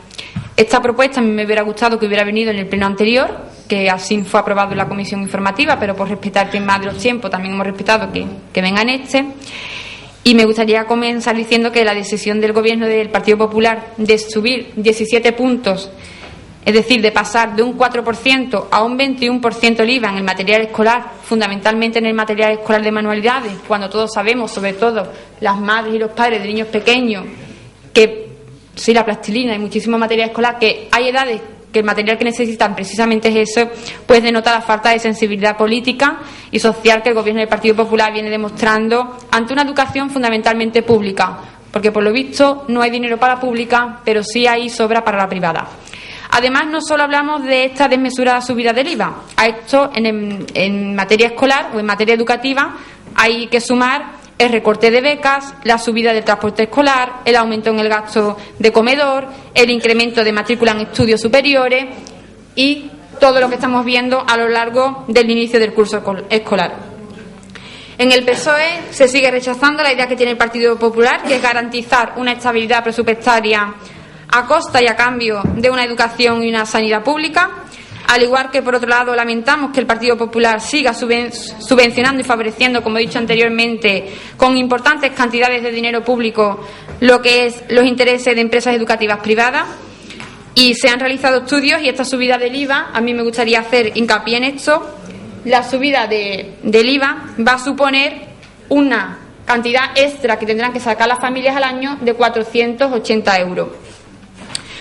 Esta propuesta a mí me hubiera gustado que hubiera venido en el pleno anterior, que así fue aprobado en la comisión informativa, pero por respetar el tema de los tiempos también hemos respetado que venga en este. Y me gustaría comenzar diciendo que la decisión del Gobierno del Partido Popular de subir 17 puntos, es decir, de pasar de un 4% a un 21% el IVA en el material escolar, fundamentalmente en el material escolar de manualidades, cuando todos sabemos, sobre todo las madres y los padres de niños pequeños, que sí, la plastilina y muchísimo material escolar, que hay edades que el material que necesitan precisamente es eso, pues denota la falta de sensibilidad política y social que el Gobierno del Partido Popular viene demostrando ante una educación fundamentalmente pública, porque por lo visto no hay dinero para la pública, pero sí hay sobra para la privada. Además, no solo hablamos de esta desmesurada subida del IVA, a esto en materia escolar o en materia educativa hay que sumar el recorte de becas, la subida del transporte escolar, el aumento en el gasto de comedor, el incremento de matrícula en estudios superiores y todo lo que estamos viendo a lo largo del inicio del curso escolar. En el PSOE se sigue rechazando la idea que tiene el Partido Popular, que es garantizar una estabilidad presupuestaria a costa y a cambio de una educación y una sanidad pública. Al igual que, por otro lado, lamentamos que el Partido Popular siga subvencionando y favoreciendo, como he dicho anteriormente, con importantes cantidades de dinero público lo que es los intereses de empresas educativas privadas. Y se han realizado estudios y esta subida del IVA, a mí me gustaría hacer hincapié en esto, la subida del IVA va a suponer una cantidad extra que tendrán que sacar las familias al año de 480 euros.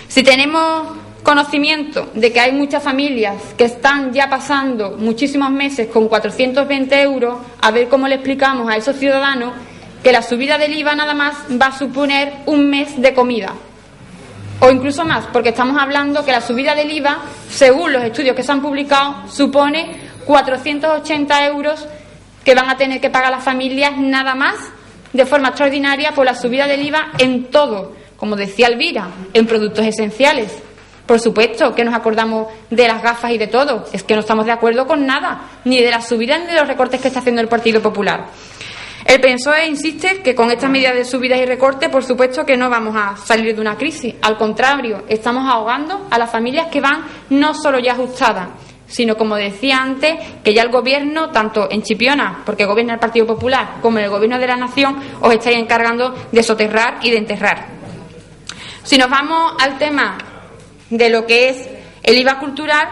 Si tenemos conocimiento de que hay muchas familias que están ya pasando muchísimos meses con 420 euros, a ver cómo le explicamos a esos ciudadanos que la subida del IVA nada más va a suponer un mes de comida, o incluso más, porque estamos hablando que la subida del IVA, según los estudios que se han publicado, supone 480 euros que van a tener que pagar las familias nada más de forma extraordinaria por la subida del IVA en todo, como decía Elvira, en productos esenciales. Por supuesto que nos acordamos de las gafas y de todo. Es que no estamos de acuerdo con nada, ni de las subidas ni de los recortes que está haciendo el Partido Popular. El PSOE insiste que con estas medidas de subidas y recortes, por supuesto que no vamos a salir de una crisis. Al contrario, estamos ahogando a las familias que van no solo ya ajustadas, sino, como decía antes, que ya el Gobierno, tanto en Chipiona, porque gobierna el Partido Popular, como en el Gobierno de la Nación, os estáis encargando de soterrar y de enterrar. Si nos vamos al tema de lo que es el IVA cultural,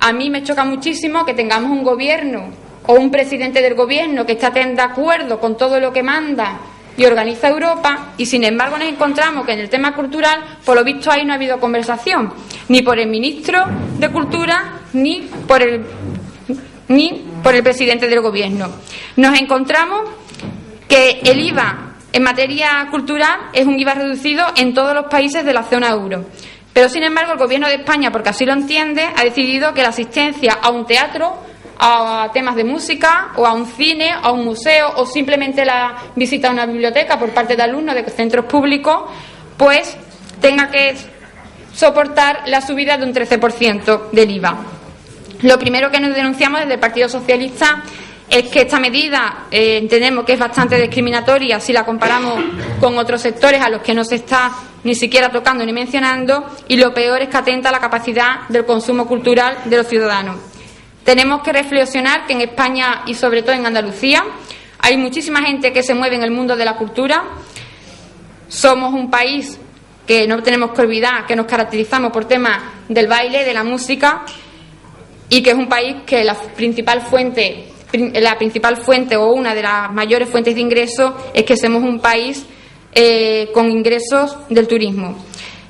a mí me choca muchísimo que tengamos un gobierno o un presidente del gobierno que está de acuerdo con todo lo que manda y organiza Europa, y sin embargo nos encontramos que en el tema cultural, por lo visto, ahí no ha habido conversación, ni por el ministro de Cultura, ni por el presidente del gobierno. Nos encontramos que el IVA en materia cultural es un IVA reducido en todos los países de la zona euro. Pero, sin embargo, el Gobierno de España, porque así lo entiende, ha decidido que la asistencia a un teatro, a temas de música, o a un cine, a un museo, o simplemente la visita a una biblioteca por parte de alumnos de centros públicos, pues tenga que soportar la subida de un 13% del IVA. Lo primero que nos denunciamos desde el Partido Socialista es que esta medida entendemos que es bastante discriminatoria si la comparamos con otros sectores a los que no se está ni siquiera tocando ni mencionando, y lo peor es que atenta a la capacidad del consumo cultural de los ciudadanos. Tenemos que reflexionar que en España y sobre todo en Andalucía hay muchísima gente que se mueve en el mundo de la cultura. Somos un país que no tenemos que olvidar que nos caracterizamos por temas del baile, de la música, y que es un país que la principal fuente o una de las mayores fuentes de ingresos es que somos un país con ingresos del turismo.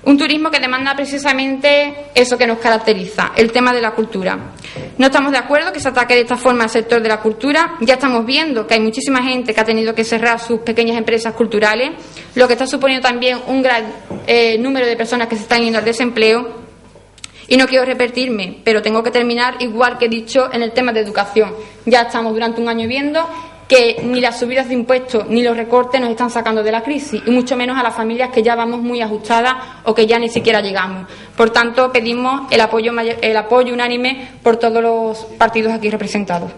Un turismo que demanda precisamente eso que nos caracteriza, el tema de la cultura. No estamos de acuerdo que se ataque de esta forma al sector de la cultura. Ya estamos viendo que hay muchísima gente que ha tenido que cerrar sus pequeñas empresas culturales, lo que está suponiendo también un gran número de personas que se están yendo al desempleo. Y no quiero repetirme, pero tengo que terminar igual que he dicho en el tema de educación. Ya estamos durante un año viendo que ni las subidas de impuestos ni los recortes nos están sacando de la crisis, y mucho menos a las familias que ya vamos muy ajustadas o que ya ni siquiera llegamos. Por tanto, pedimos el apoyo unánime por todos los partidos aquí representados.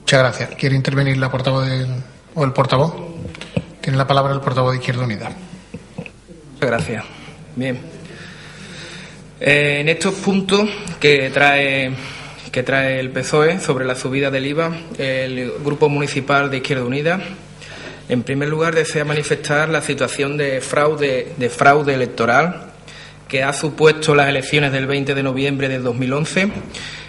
Muchas gracias. ¿Quiere intervenir la portavoz o el portavoz? Tiene la palabra el portavoz de Izquierda Unida. Muchas gracias. Bien. En estos puntos que trae el PSOE sobre la subida del IVA, el Grupo Municipal de Izquierda Unida, en primer lugar, desea manifestar la situación de fraude electoral que ha supuesto las elecciones del 20 de noviembre de 2011,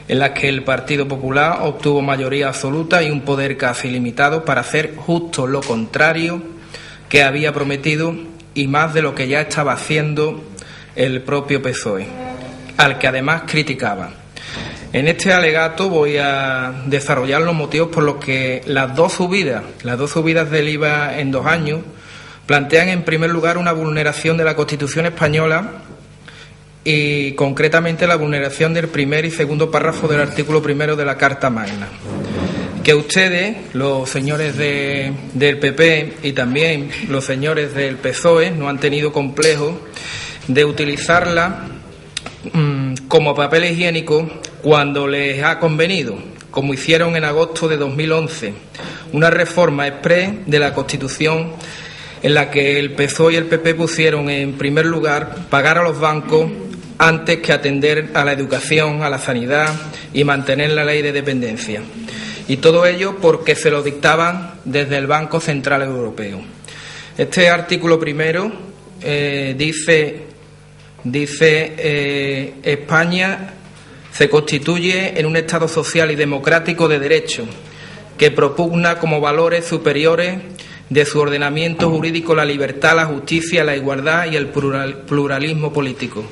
en las que el Partido Popular obtuvo mayoría absoluta y un poder casi ilimitado para hacer justo lo contrario que había prometido y más de lo que ya estaba haciendo el propio PSOE, al que además criticaba. En este alegato voy a desarrollar los motivos por los que las dos subidas del IVA en 2 años plantean en primer lugar una vulneración de la Constitución española y concretamente la vulneración del primer y segundo párrafo del artículo 1 de la Carta Magna, que ustedes, los señores del PP y también los señores del PSOE, no han tenido complejo de utilizarla como papel higiénico cuando les ha convenido, como hicieron en agosto de 2011, una reforma exprés de la Constitución en la que el PSOE y el PP pusieron en primer lugar pagar a los bancos antes que atender a la educación, a la sanidad y mantener la ley de dependencia. Y todo ello porque se lo dictaban desde el Banco Central Europeo. Este artículo 1 dice España se constituye en un Estado social y democrático de derecho que propugna como valores superiores de su ordenamiento jurídico la libertad, la justicia, la igualdad y el pluralismo político.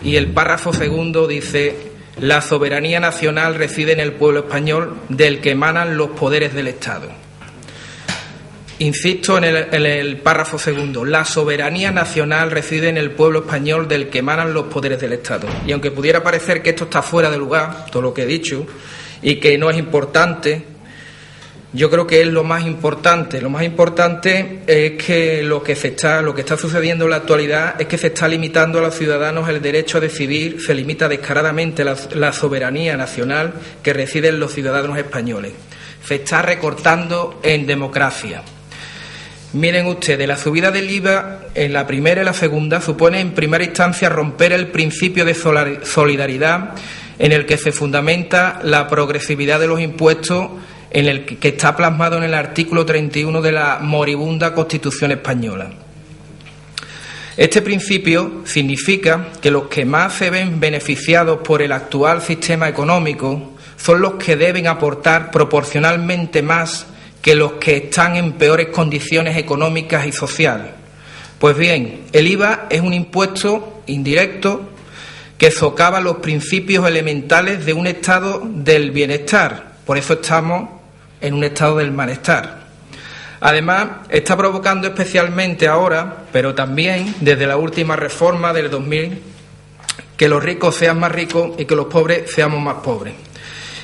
Y el párrafo segundo dice: la soberanía nacional reside en el pueblo español, del que emanan los poderes del Estado. Insisto en el párrafo segundo: la soberanía nacional reside en el pueblo español, del que emanan los poderes del Estado. Y aunque pudiera parecer que esto está fuera de lugar, todo lo que he dicho, y que no es importante, yo creo que es lo más importante. Lo más importante es que lo que está sucediendo en la actualidad es que se está limitando a los ciudadanos el derecho a decidir, se limita descaradamente la soberanía nacional que reside en los ciudadanos españoles. Se está recortando en democracia. Miren ustedes, la subida del IVA en la primera y la segunda supone en primera instancia romper el principio de solidaridad en el que se fundamenta la progresividad de los impuestos, en el que está plasmado en el artículo 31 de la moribunda Constitución española. Este principio significa que los que más se ven beneficiados por el actual sistema económico son los que deben aportar proporcionalmente más que los que están en peores condiciones económicas y sociales. Pues bien, el IVA es un impuesto indirecto que socava los principios elementales de un estado del bienestar. Por eso estamos en un estado del malestar. Además, está provocando especialmente ahora, pero también desde la última reforma del 2000, que los ricos sean más ricos y que los pobres seamos más pobres.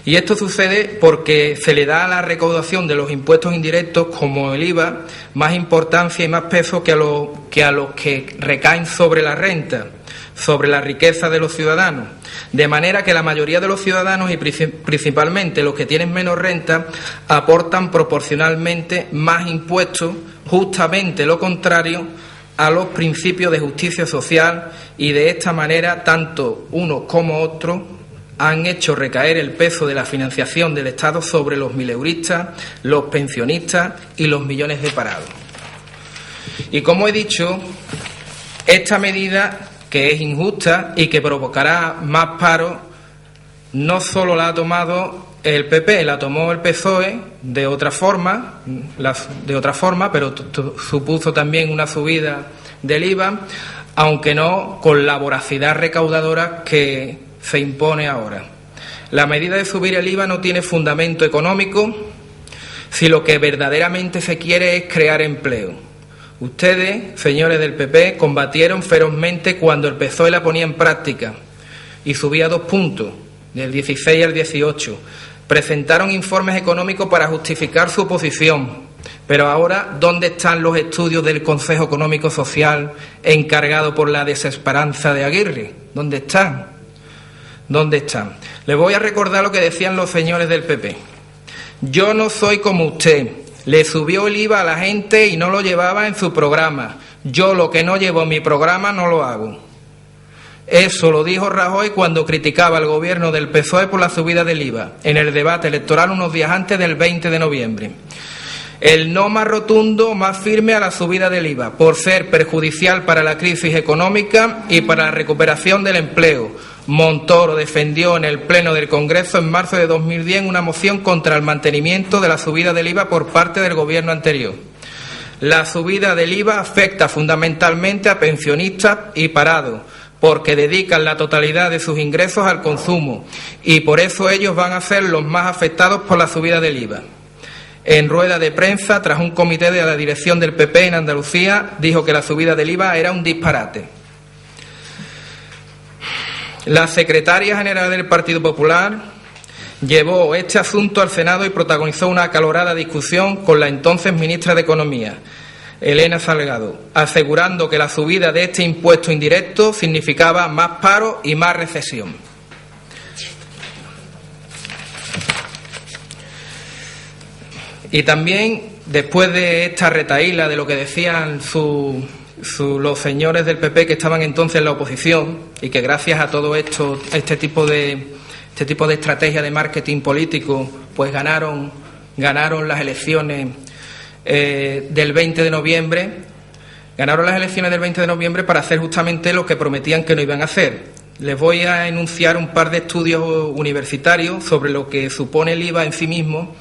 Y esto sucede porque se le da a la recaudación de los impuestos indirectos, como el IVA, más importancia y más peso que a los que recaen sobre la renta, sobre la riqueza de los ciudadanos. De manera que la mayoría de los ciudadanos, y principalmente los que tienen menos renta, aportan proporcionalmente más impuestos, justamente lo contrario a los principios de justicia social, y de esta manera tanto unos como otros han hecho recaer el peso de la financiación del Estado sobre los mileuristas, los pensionistas y los millones de parados. Y como he dicho, esta medida, que es injusta y que provocará más paro, no solo la ha tomado el PP, la tomó el PSOE de otra forma, pero supuso también una subida del IVA, aunque no con la voracidad recaudadora que se impone ahora. La medida de subir el IVA no tiene fundamento económico si lo que verdaderamente se quiere es crear empleo. Ustedes, señores del PP, combatieron ferozmente cuando el PSOE la ponía en práctica y subía 2 puntos, del 16 al 18. Presentaron informes económicos para justificar su oposición. Pero ahora, ¿dónde están los estudios del Consejo Económico Social encargado por la desesperanza de Aguirre? ¿Dónde están? ¿Dónde están? Les voy a recordar lo que decían los señores del PP. Yo no soy como usted. Le subió el IVA a la gente y no lo llevaba en su programa. Yo lo que no llevo en mi programa no lo hago. Eso lo dijo Rajoy cuando criticaba al gobierno del PSOE por la subida del IVA, en el debate electoral unos días antes del 20 de noviembre. El no más rotundo, más firme a la subida del IVA, por ser perjudicial para la crisis económica y para la recuperación del empleo. Montoro defendió en el Pleno del Congreso en marzo de 2010 una moción contra el mantenimiento de la subida del IVA por parte del gobierno anterior. La subida del IVA afecta fundamentalmente a pensionistas y parados, porque dedican la totalidad de sus ingresos al consumo y por eso ellos van a ser los más afectados por la subida del IVA. En rueda de prensa, tras un comité de la dirección del PP en Andalucía, dijo que la subida del IVA era un disparate. La secretaria general del Partido Popular llevó este asunto al Senado y protagonizó una acalorada discusión con la entonces ministra de Economía, Elena Salgado, asegurando que la subida de este impuesto indirecto significaba más paro y más recesión. Y también, después de esta retahíla de lo que decían los señores del PP que estaban entonces en la oposición y que gracias a todo esto, este tipo de estrategia de marketing político, pues ganaron las elecciones del 20 de noviembre, para hacer justamente lo que prometían que no iban a hacer. Les voy a enunciar un par de estudios universitarios sobre lo que supone el IVA en sí mismo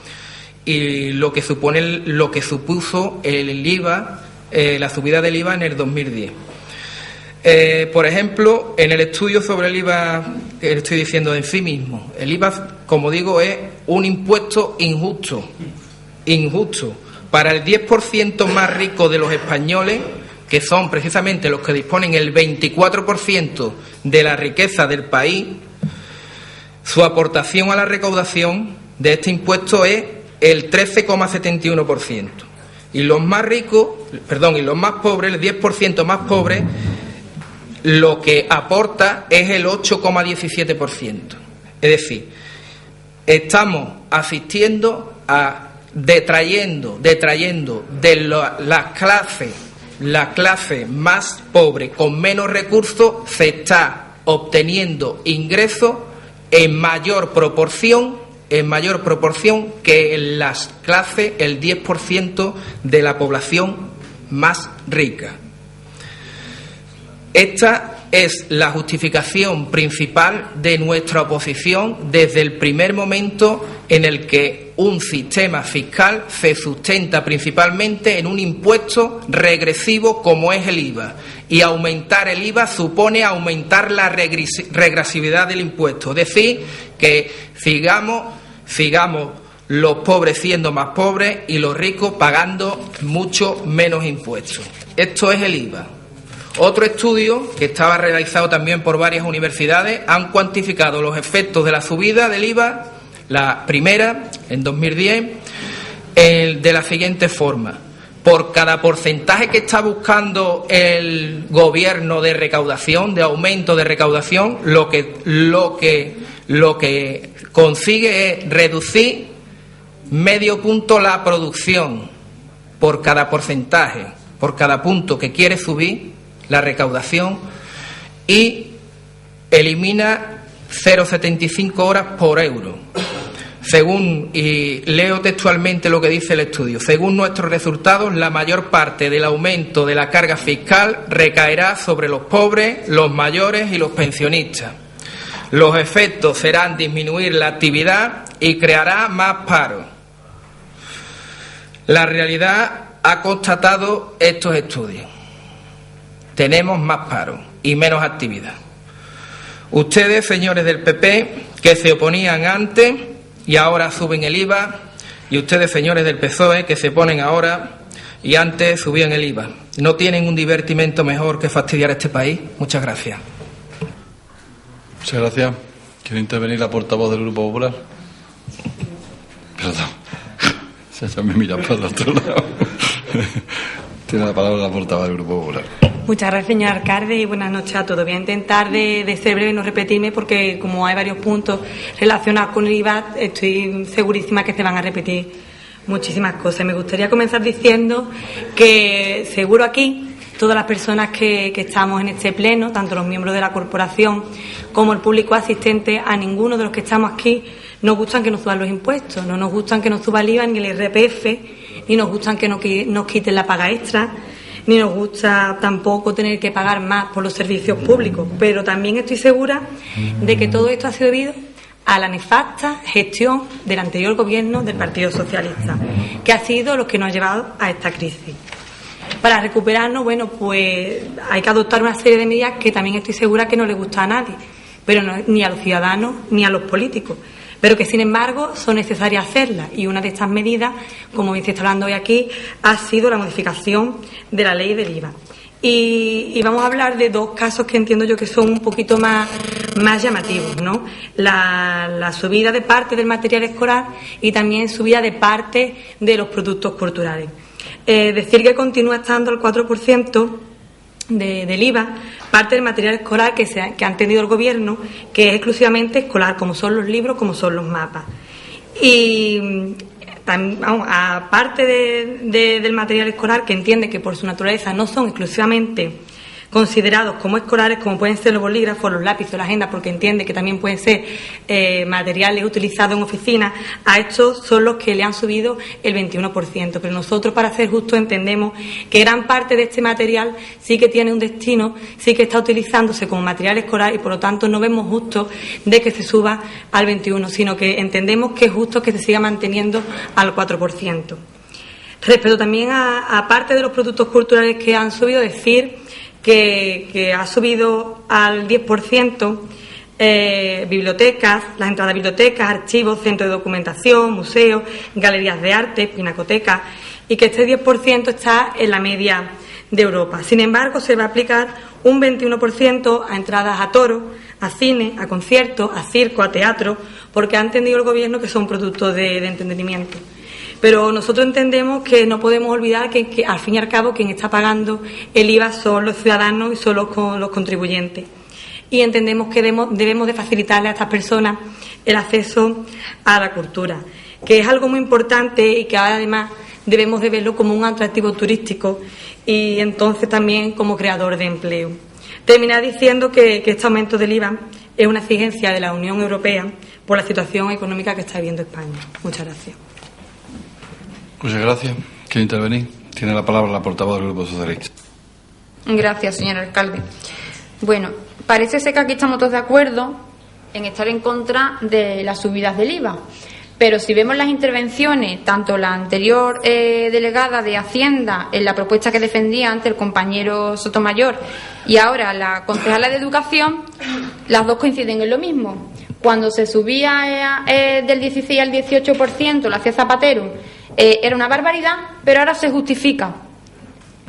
y lo que supuso el IVA, la subida del IVA en el 2010. Por ejemplo, en el estudio sobre el IVA, que estoy diciendo en sí mismo, el IVA, como digo, es un impuesto injusto para el 10% más rico de los españoles, que son precisamente los que disponen el 24% de la riqueza del país. Su aportación a la recaudación de este impuesto es el 13,71%. Y los más pobres, el 10% más pobre, lo que aporta es el 8,17%. Es decir, estamos asistiendo a detrayendo de la clase más pobre, con menos recursos, se está obteniendo ingresos en mayor proporción que en las clases, el 10% de la población más rica. Esta es la justificación principal de nuestra oposición desde el primer momento en el que un sistema fiscal se sustenta principalmente en un impuesto regresivo como es el IVA. Y aumentar el IVA supone aumentar la regresividad del impuesto. Es decir, que sigamos los pobres siendo más pobres y los ricos pagando mucho menos impuestos. Esto es el IVA. Otro estudio, que estaba realizado también por varias universidades, han cuantificado los efectos de la subida del IVA, la primera, en 2010, de la siguiente forma. Por cada porcentaje que está buscando el gobierno de recaudación, de aumento de recaudación, lo que consigue es reducir medio punto la producción por cada porcentaje, por cada punto que quiere subir la recaudación, y elimina 0,75 horas por euro. Y leo textualmente lo que dice el estudio. Según nuestros resultados, la mayor parte del aumento de la carga fiscal recaerá sobre los pobres, los mayores y los pensionistas. Los efectos serán disminuir la actividad y creará más paro. La realidad ha constatado estos estudios. Tenemos más paro y menos actividad. Ustedes, señores del PP, que se oponían antes y ahora suben el IVA, y ustedes, señores del PSOE, que se oponen ahora y antes subían el IVA. ¿No tienen un divertimento mejor que fastidiar este país? Muchas gracias. Muchas gracias. ¿Quiere intervenir la portavoz del Grupo Popular? Perdón. Se me mira por el otro lado. Tiene la palabra la portavoz del Grupo Popular. Muchas gracias, señor alcalde, y buenas noches a todos. Voy a intentar de ser breve y no repetirme, porque como hay varios puntos relacionados con el IVA, estoy segurísima que se van a repetir muchísimas cosas. Me gustaría comenzar diciendo que seguro aquí todas las personas que estamos en este pleno, tanto los miembros de la corporación como el público asistente, a ninguno de los que estamos aquí nos gustan que nos suban los impuestos, no nos gustan que nos suba el IVA ni el IRPF, ni nos gustan que nos quiten la paga extra, ni nos gusta tampoco tener que pagar más por los servicios públicos. Pero también estoy segura de que todo esto ha sido debido a la nefasta gestión del anterior gobierno del Partido Socialista, que ha sido lo que nos ha llevado a esta crisis. Para recuperarnos, bueno, pues hay que adoptar una serie de medidas que también estoy segura que no le gusta a nadie, pero no, ni a los ciudadanos ni a los políticos, pero que sin embargo son necesarias hacerlas. Y una de estas medidas, como bien se está hablando hoy aquí, ha sido la modificación de la ley del IVA. Y vamos a hablar de dos casos que entiendo yo que son un poquito más llamativos, ¿no? La subida de parte del material escolar y también subida de parte de los productos culturales. Decir que continúa estando al 4% del IVA, parte del material escolar que ha entendido el Gobierno, que es exclusivamente escolar, como son los libros, como son los mapas. Y aparte del material escolar, que entiende que por su naturaleza no son exclusivamente considerados como escolares, como pueden ser los bolígrafos, los lápices o la agenda, porque entiende que también pueden ser materiales utilizados en oficinas, a estos son los que le han subido el 21%. Pero nosotros, para ser justos, entendemos que gran parte de este material sí que tiene un destino, sí que está utilizándose como material escolar, y por lo tanto no vemos justo de que se suba al 21%, sino que entendemos que es justo que se siga manteniendo al 4%. Respecto también a parte de los productos culturales que han subido, decir que ha subido al 10% bibliotecas, las entradas a bibliotecas, archivos, centros de documentación, museos, galerías de arte, pinacotecas, y que este 10% está en la media de Europa. Sin embargo, se va a aplicar un 21% a entradas a toros, a cine, a conciertos, a circo, a teatro, porque ha entendido el Gobierno que son productos de entretenimiento. Pero nosotros entendemos que no podemos olvidar que al fin y al cabo quien está pagando el IVA son los ciudadanos y son los contribuyentes. Y entendemos que debemos de facilitarle a estas personas el acceso a la cultura, que es algo muy importante y que ahora además debemos de verlo como un atractivo turístico y entonces también como creador de empleo. Terminar diciendo que este aumento del IVA es una exigencia de la Unión Europea por la situación económica que está viviendo España. Muchas gracias. Muchas gracias. ¿Quiere intervenir? Tiene la palabra la portavoz del Grupo Socialista. Gracias, señor alcalde. Bueno, parece ser que aquí estamos todos de acuerdo en estar en contra de las subidas del IVA. Pero si vemos las intervenciones, tanto la anterior delegada de Hacienda en la propuesta que defendía ante el compañero Sotomayor y ahora la concejala de Educación, las dos coinciden en lo mismo. Cuando se subía del 16 al 18%, lo hacía Zapatero, era una barbaridad, pero ahora se justifica.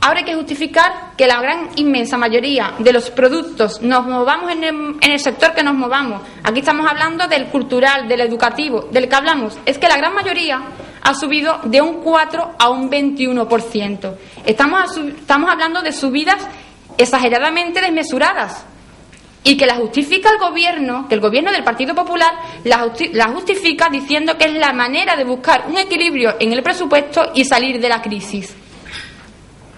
Ahora hay que justificar que la gran inmensa mayoría de los productos nos movamos en el sector que nos movamos. Aquí estamos hablando del cultural, del educativo, del que hablamos. Es que la gran mayoría ha subido de un 4 a un 21%. Estamos hablando de subidas exageradamente desmesuradas. Y que la justifica el Gobierno, que el Gobierno del Partido Popular la justifica diciendo que es la manera de buscar un equilibrio en el presupuesto y salir de la crisis.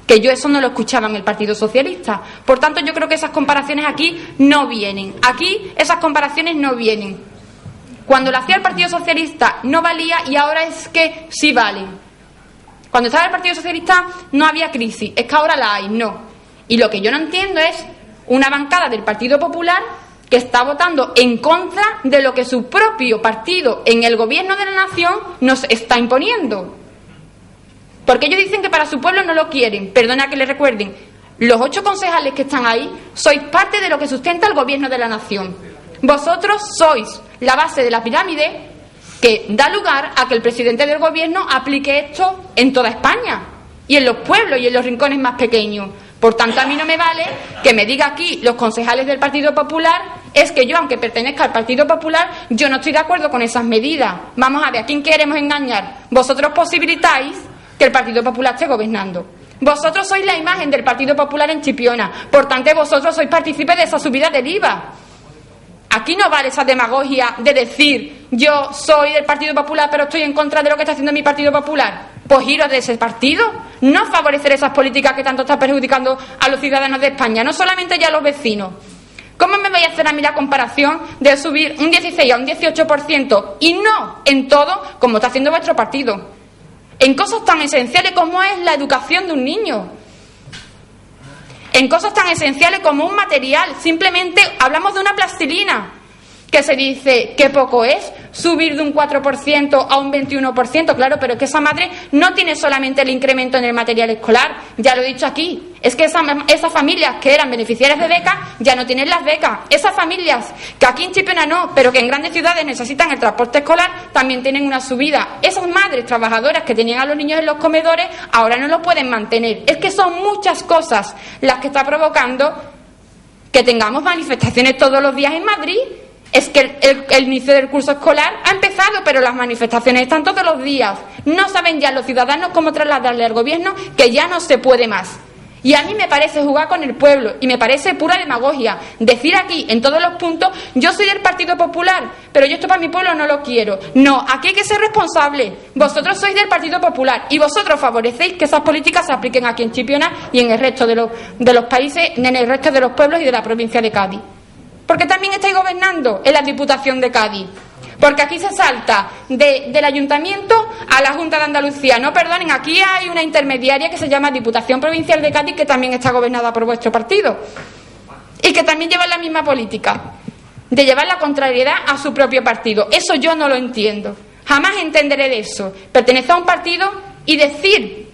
Que yo eso no lo escuchaba en el Partido Socialista. Por tanto, yo creo que esas comparaciones aquí no vienen. Aquí esas comparaciones no vienen. Cuando lo hacía el Partido Socialista no valía y ahora es que sí vale. Cuando estaba el Partido Socialista no había crisis, es que ahora la hay, no. Y lo que yo no entiendo es una bancada del Partido Popular que está votando en contra de lo que su propio partido en el Gobierno de la Nación nos está imponiendo. Porque ellos dicen que para su pueblo no lo quieren. Perdona que les recuerden, los 8 concejales que están ahí sois parte de lo que sustenta el Gobierno de la Nación. Vosotros sois la base de la pirámide que da lugar a que el presidente del Gobierno aplique esto en toda España. y en los pueblos y en los rincones más pequeños. Por tanto, a mí no me vale que me diga aquí los concejales del Partido Popular, es que yo, aunque pertenezca al Partido Popular, yo no estoy de acuerdo con esas medidas. Vamos a ver, ¿a quién queremos engañar? Vosotros posibilitáis que el Partido Popular esté gobernando. Vosotros sois la imagen del Partido Popular en Chipiona, por tanto vosotros sois partícipes de esa subida del IVA. Aquí no vale esa demagogia de decir yo soy del Partido Popular pero estoy en contra de lo que está haciendo mi Partido Popular. Pues iros de ese partido, no favorecer esas políticas que tanto están perjudicando a los ciudadanos de España, no solamente ya a los vecinos. ¿Cómo me vais a hacer a mí la comparación de subir un 16 a un 18% y no en todo como está haciendo vuestro partido? En cosas tan esenciales como es la educación de un niño. En cosas tan esenciales como un material. Simplemente hablamos de una plastilina, que se dice que poco es subir de un 4% a un 21%, claro, pero es que esa madre no tiene solamente el incremento en el material escolar, ya lo he dicho aquí, es que esas familias que eran beneficiarias de becas ya no tienen las becas, esas familias que aquí en Chipiona no, pero que en grandes ciudades necesitan el transporte escolar, también tienen una subida. Esas madres trabajadoras que tenían a los niños en los comedores ahora no lo pueden mantener. Es que son muchas cosas las que está provocando que tengamos manifestaciones todos los días en Madrid. Es que el inicio del curso escolar ha empezado, pero las manifestaciones están todos los días. No saben ya los ciudadanos cómo trasladarle al gobierno que ya no se puede más. Y a mí me parece jugar con el pueblo y me parece pura demagogia decir aquí en todos los puntos yo soy del Partido Popular, pero yo esto para mi pueblo no lo quiero. No, aquí hay que ser responsable. Vosotros sois del Partido Popular y vosotros favorecéis que esas políticas se apliquen aquí en Chipiona y en el resto de los países, en el resto de los pueblos y de la provincia de Cádiz. Porque también estáis gobernando en la Diputación de Cádiz. Porque aquí se salta del Ayuntamiento a la Junta de Andalucía. No, perdonen, aquí hay una intermediaria que se llama Diputación Provincial de Cádiz, que también está gobernada por vuestro partido. Y que también lleva la misma política, de llevar la contrariedad a su propio partido. Eso yo no lo entiendo. Jamás entenderé de eso. Pertenecer a un partido y decir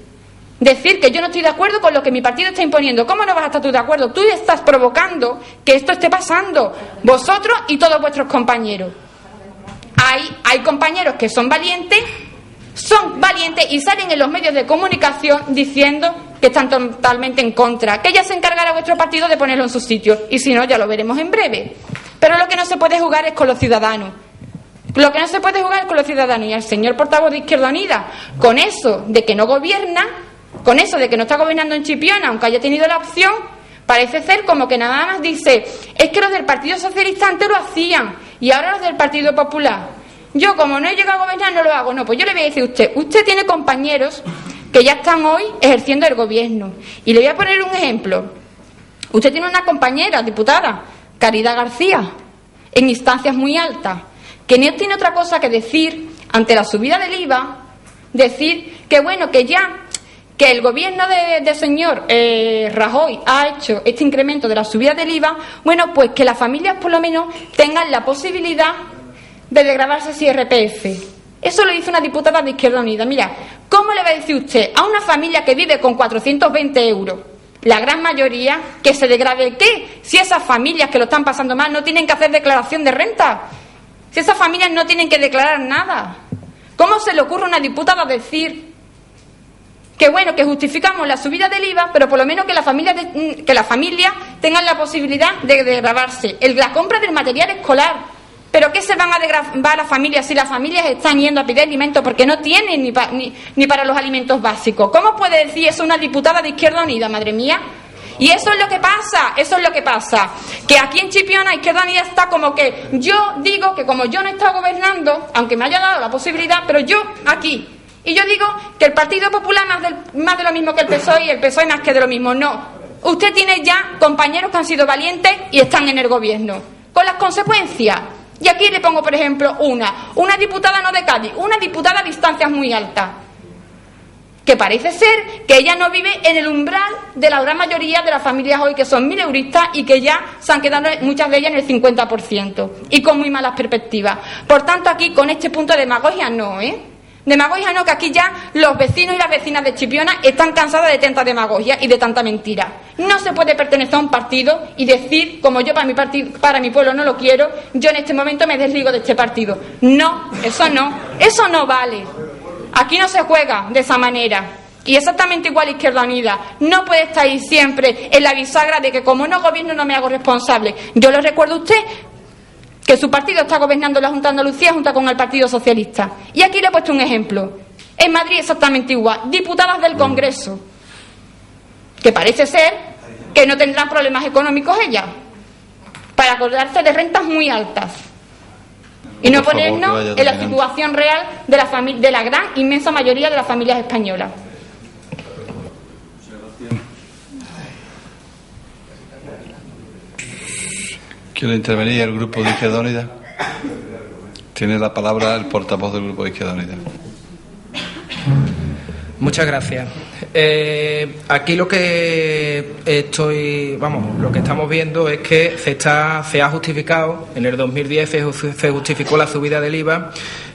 que yo no estoy de acuerdo con lo que mi partido está imponiendo. ¿Cómo no vas a estar tú de acuerdo? Tú estás provocando que esto esté pasando, vosotros y todos vuestros compañeros. Hay compañeros que son valientes y salen en los medios de comunicación diciendo que están totalmente en contra, que ya se encargará vuestro partido de ponerlo en su sitio, y si no ya lo veremos en breve. Pero lo que no se puede jugar es con los ciudadanos. Lo que no se puede jugar es con los ciudadanos. Y al señor portavoz de Izquierda Unida, con eso de que no gobierna, con eso de que no está gobernando en Chipiona, aunque haya tenido la opción, parece ser como que nada más dice, es que los del Partido Socialista antes lo hacían y ahora los del Partido Popular. Yo, como no he llegado a gobernar, no lo hago. No, pues yo le voy a decir a usted tiene compañeros que ya están hoy ejerciendo el gobierno. Y le voy a poner un ejemplo. Usted tiene una compañera, diputada, Caridad García, en instancias muy altas, que no tiene otra cosa que decir ante la subida del IVA, decir que bueno, que el gobierno del señor Rajoy ha hecho este incremento de la subida del IVA, bueno, pues que las familias por lo menos tengan la posibilidad de desgravarse ese IRPF. Eso lo dice una diputada de Izquierda Unida. Mira, ¿cómo le va a decir usted a una familia que vive con 420 euros, la gran mayoría, que se degrade qué? Si esas familias que lo están pasando mal no tienen que hacer declaración de renta, si esas familias no tienen que declarar nada. ¿Cómo se le ocurre a una diputada decir que bueno, que justificamos la subida del IVA, pero por lo menos que las familias tengan la posibilidad de desgravarse? La compra del material escolar. ¿Pero qué se van a desgravar las familias si las familias están yendo a pedir alimentos porque no tienen ni para los alimentos básicos? ¿Cómo puede decir eso una diputada de Izquierda Unida, madre mía? Y eso es lo que pasa, que aquí en Chipiona Izquierda Unida está como que yo digo que como yo no he estado gobernando, aunque me haya dado la posibilidad, pero yo aquí, y yo digo que el Partido Popular más de lo mismo que el PSOE y el PSOE más que de lo mismo. No, usted tiene ya compañeros que han sido valientes y están en el gobierno, con las consecuencias. Y aquí le pongo, por ejemplo, una diputada no de Cádiz, una diputada de instancias muy altas, que parece ser que ella no vive en el umbral de la gran mayoría de las familias hoy que son mileuristas y que ya se han quedado muchas de ellas en el 50% y con muy malas perspectivas. Por tanto, aquí con este punto de demagogia no, Demagogia no, que aquí ya los vecinos y las vecinas de Chipiona están cansadas de tanta demagogia y de tanta mentira. No se puede pertenecer a un partido y decir, como yo para mi pueblo no lo quiero, yo en este momento me desligo de este partido. No, eso no vale. Aquí no se juega de esa manera. Y exactamente igual Izquierda Unida. No puede estar ahí siempre en la bisagra de que como no gobierno no me hago responsable. Yo le recuerdo a usted que su partido está gobernando la Junta de Andalucía junto con el Partido Socialista. Y aquí le he puesto un ejemplo. En Madrid exactamente igual. Diputadas del Congreso, que parece ser que no tendrán problemas económicos ellas, para acordarse de rentas muy altas. Y no ponernos en la situación real de la gran, inmensa mayoría de las familias españolas. ¿Quiere intervenir el Grupo de Izquierda Unida? Tiene la palabra el portavoz del Grupo de Izquierda Unida. Muchas gracias. Aquí lo que estamos viendo es que se ha justificado. En el 2010 se justificó la subida del IVA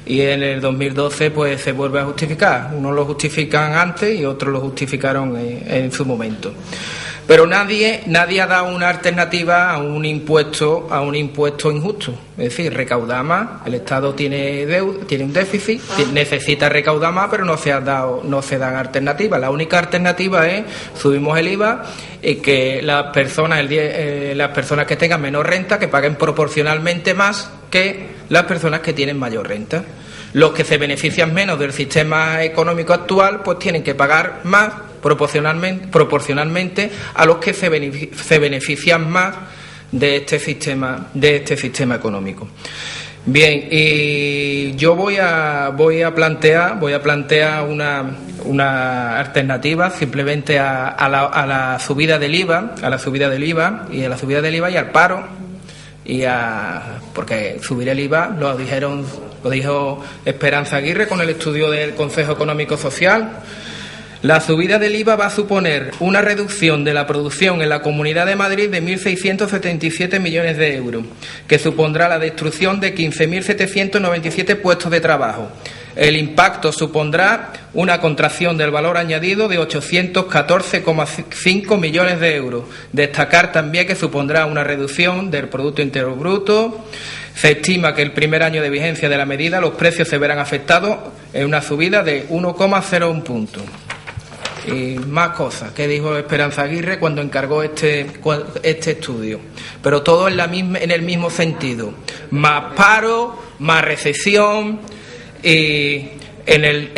y en el 2012 pues se vuelve a justificar. Unos lo justifican antes y otros lo justificaron en su momento. Pero nadie ha dado una alternativa a un impuesto injusto. Es decir, recaudar más, el Estado tiene un déficit, necesita recaudar más, pero no se dan alternativas. La única alternativa es subimos el IVA y que las personas que tengan menos renta que paguen proporcionalmente más que las personas que tienen mayor renta. Los que se benefician menos del sistema económico actual pues tienen que pagar más proporcionalmente a los que se benefician más de este sistema económico. Bien, y yo voy a plantear una alternativa simplemente a la subida del IVA, y al paro, porque subir el IVA lo dijo Esperanza Aguirre con el estudio del Consejo Económico Social. La subida del IVA va a suponer una reducción de la producción en la Comunidad de Madrid de 1.677 millones de euros, que supondrá la destrucción de 15.797 puestos de trabajo. El impacto supondrá una contracción del valor añadido de 814,5 millones de euros. Destacar también que supondrá una reducción del Producto Interior Bruto. Se estima que el primer año de vigencia de la medida los precios se verán afectados en una subida de 1,01 puntos. Y más cosas que dijo Esperanza Aguirre cuando encargó este estudio, pero todo en el mismo sentido: más paro, más recesión y en el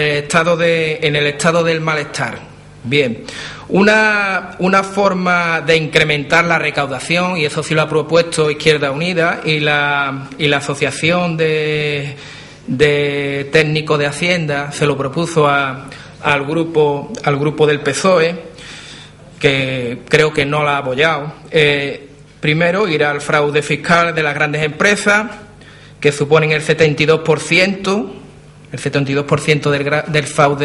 estado del malestar. Bien, una forma de incrementar la recaudación, y eso sí lo ha propuesto Izquierda Unida y la Asociación de Técnicos de Hacienda se lo propuso al grupo del PSOE, que creo que no la ha apoyado. Primero, ir al fraude fiscal de las grandes empresas, que suponen el 72%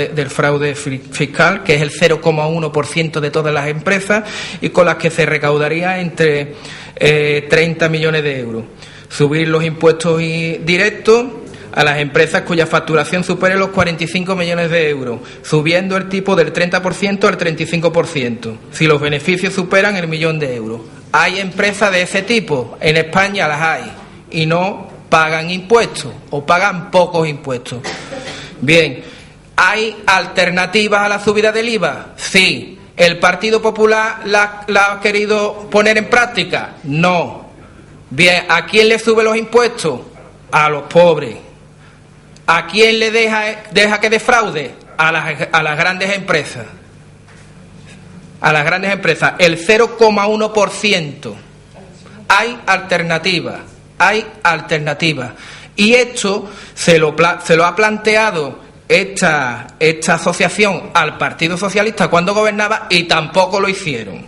del fraude fiscal, que es el 0,1% de todas las empresas y con las que se recaudaría entre 30 millones de euros. Subir los impuestos directos a las empresas cuya facturación supere los 45 millones de euros, subiendo el tipo del 30% al 35%, si los beneficios superan el 1 millón de euros. Hay empresas de ese tipo, en España las hay, y no pagan impuestos, o pagan pocos impuestos. Bien, ¿hay alternativas a la subida del IVA? Sí. ¿El Partido Popular la ha querido poner en práctica? No. Bien, ¿a quién le sube los impuestos? A los pobres. ¿A quién le deja que defraude? A las grandes empresas. A las grandes empresas, el 0,1%. Hay alternativas. Y esto se lo ha planteado esta asociación al Partido Socialista cuando gobernaba y tampoco lo hicieron.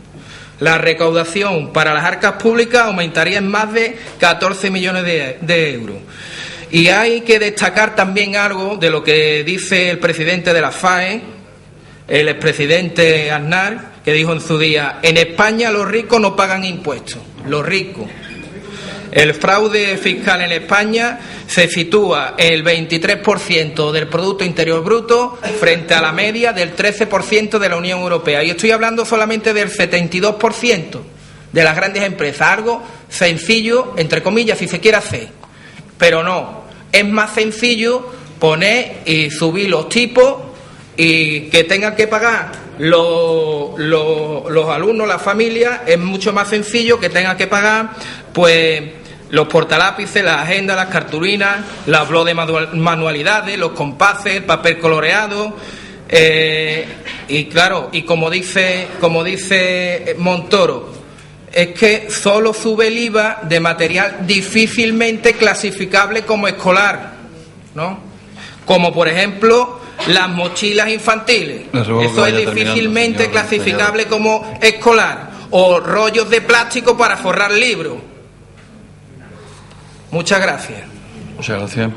La recaudación para las arcas públicas aumentaría en más de 14 millones de euros. Y hay que destacar también algo de lo que dice el presidente de la FAE, el expresidente Aznar, que dijo en su día: en España los ricos no pagan impuestos, los ricos. El fraude fiscal en España se sitúa en el 23% del Producto Interior Bruto frente a la media del 13% de la Unión Europea. Y estoy hablando solamente del 72% de las grandes empresas. Algo sencillo, entre comillas, si se quiere hacer. Pero no, es más sencillo poner y subir los tipos y que tengan que pagar los alumnos, las familias, es mucho más sencillo que tengan que pagar pues los portalápices, las agendas, las cartulinas, los blogs de manualidades, los compases, el papel coloreado, y claro, y como dice Montoro, es que solo sube el IVA de material difícilmente clasificable como escolar, ¿no? Como por ejemplo las mochilas infantiles, eso es difícilmente clasificable como escolar, o rollos de plástico para forrar libros. Muchas gracias. Muchas gracias.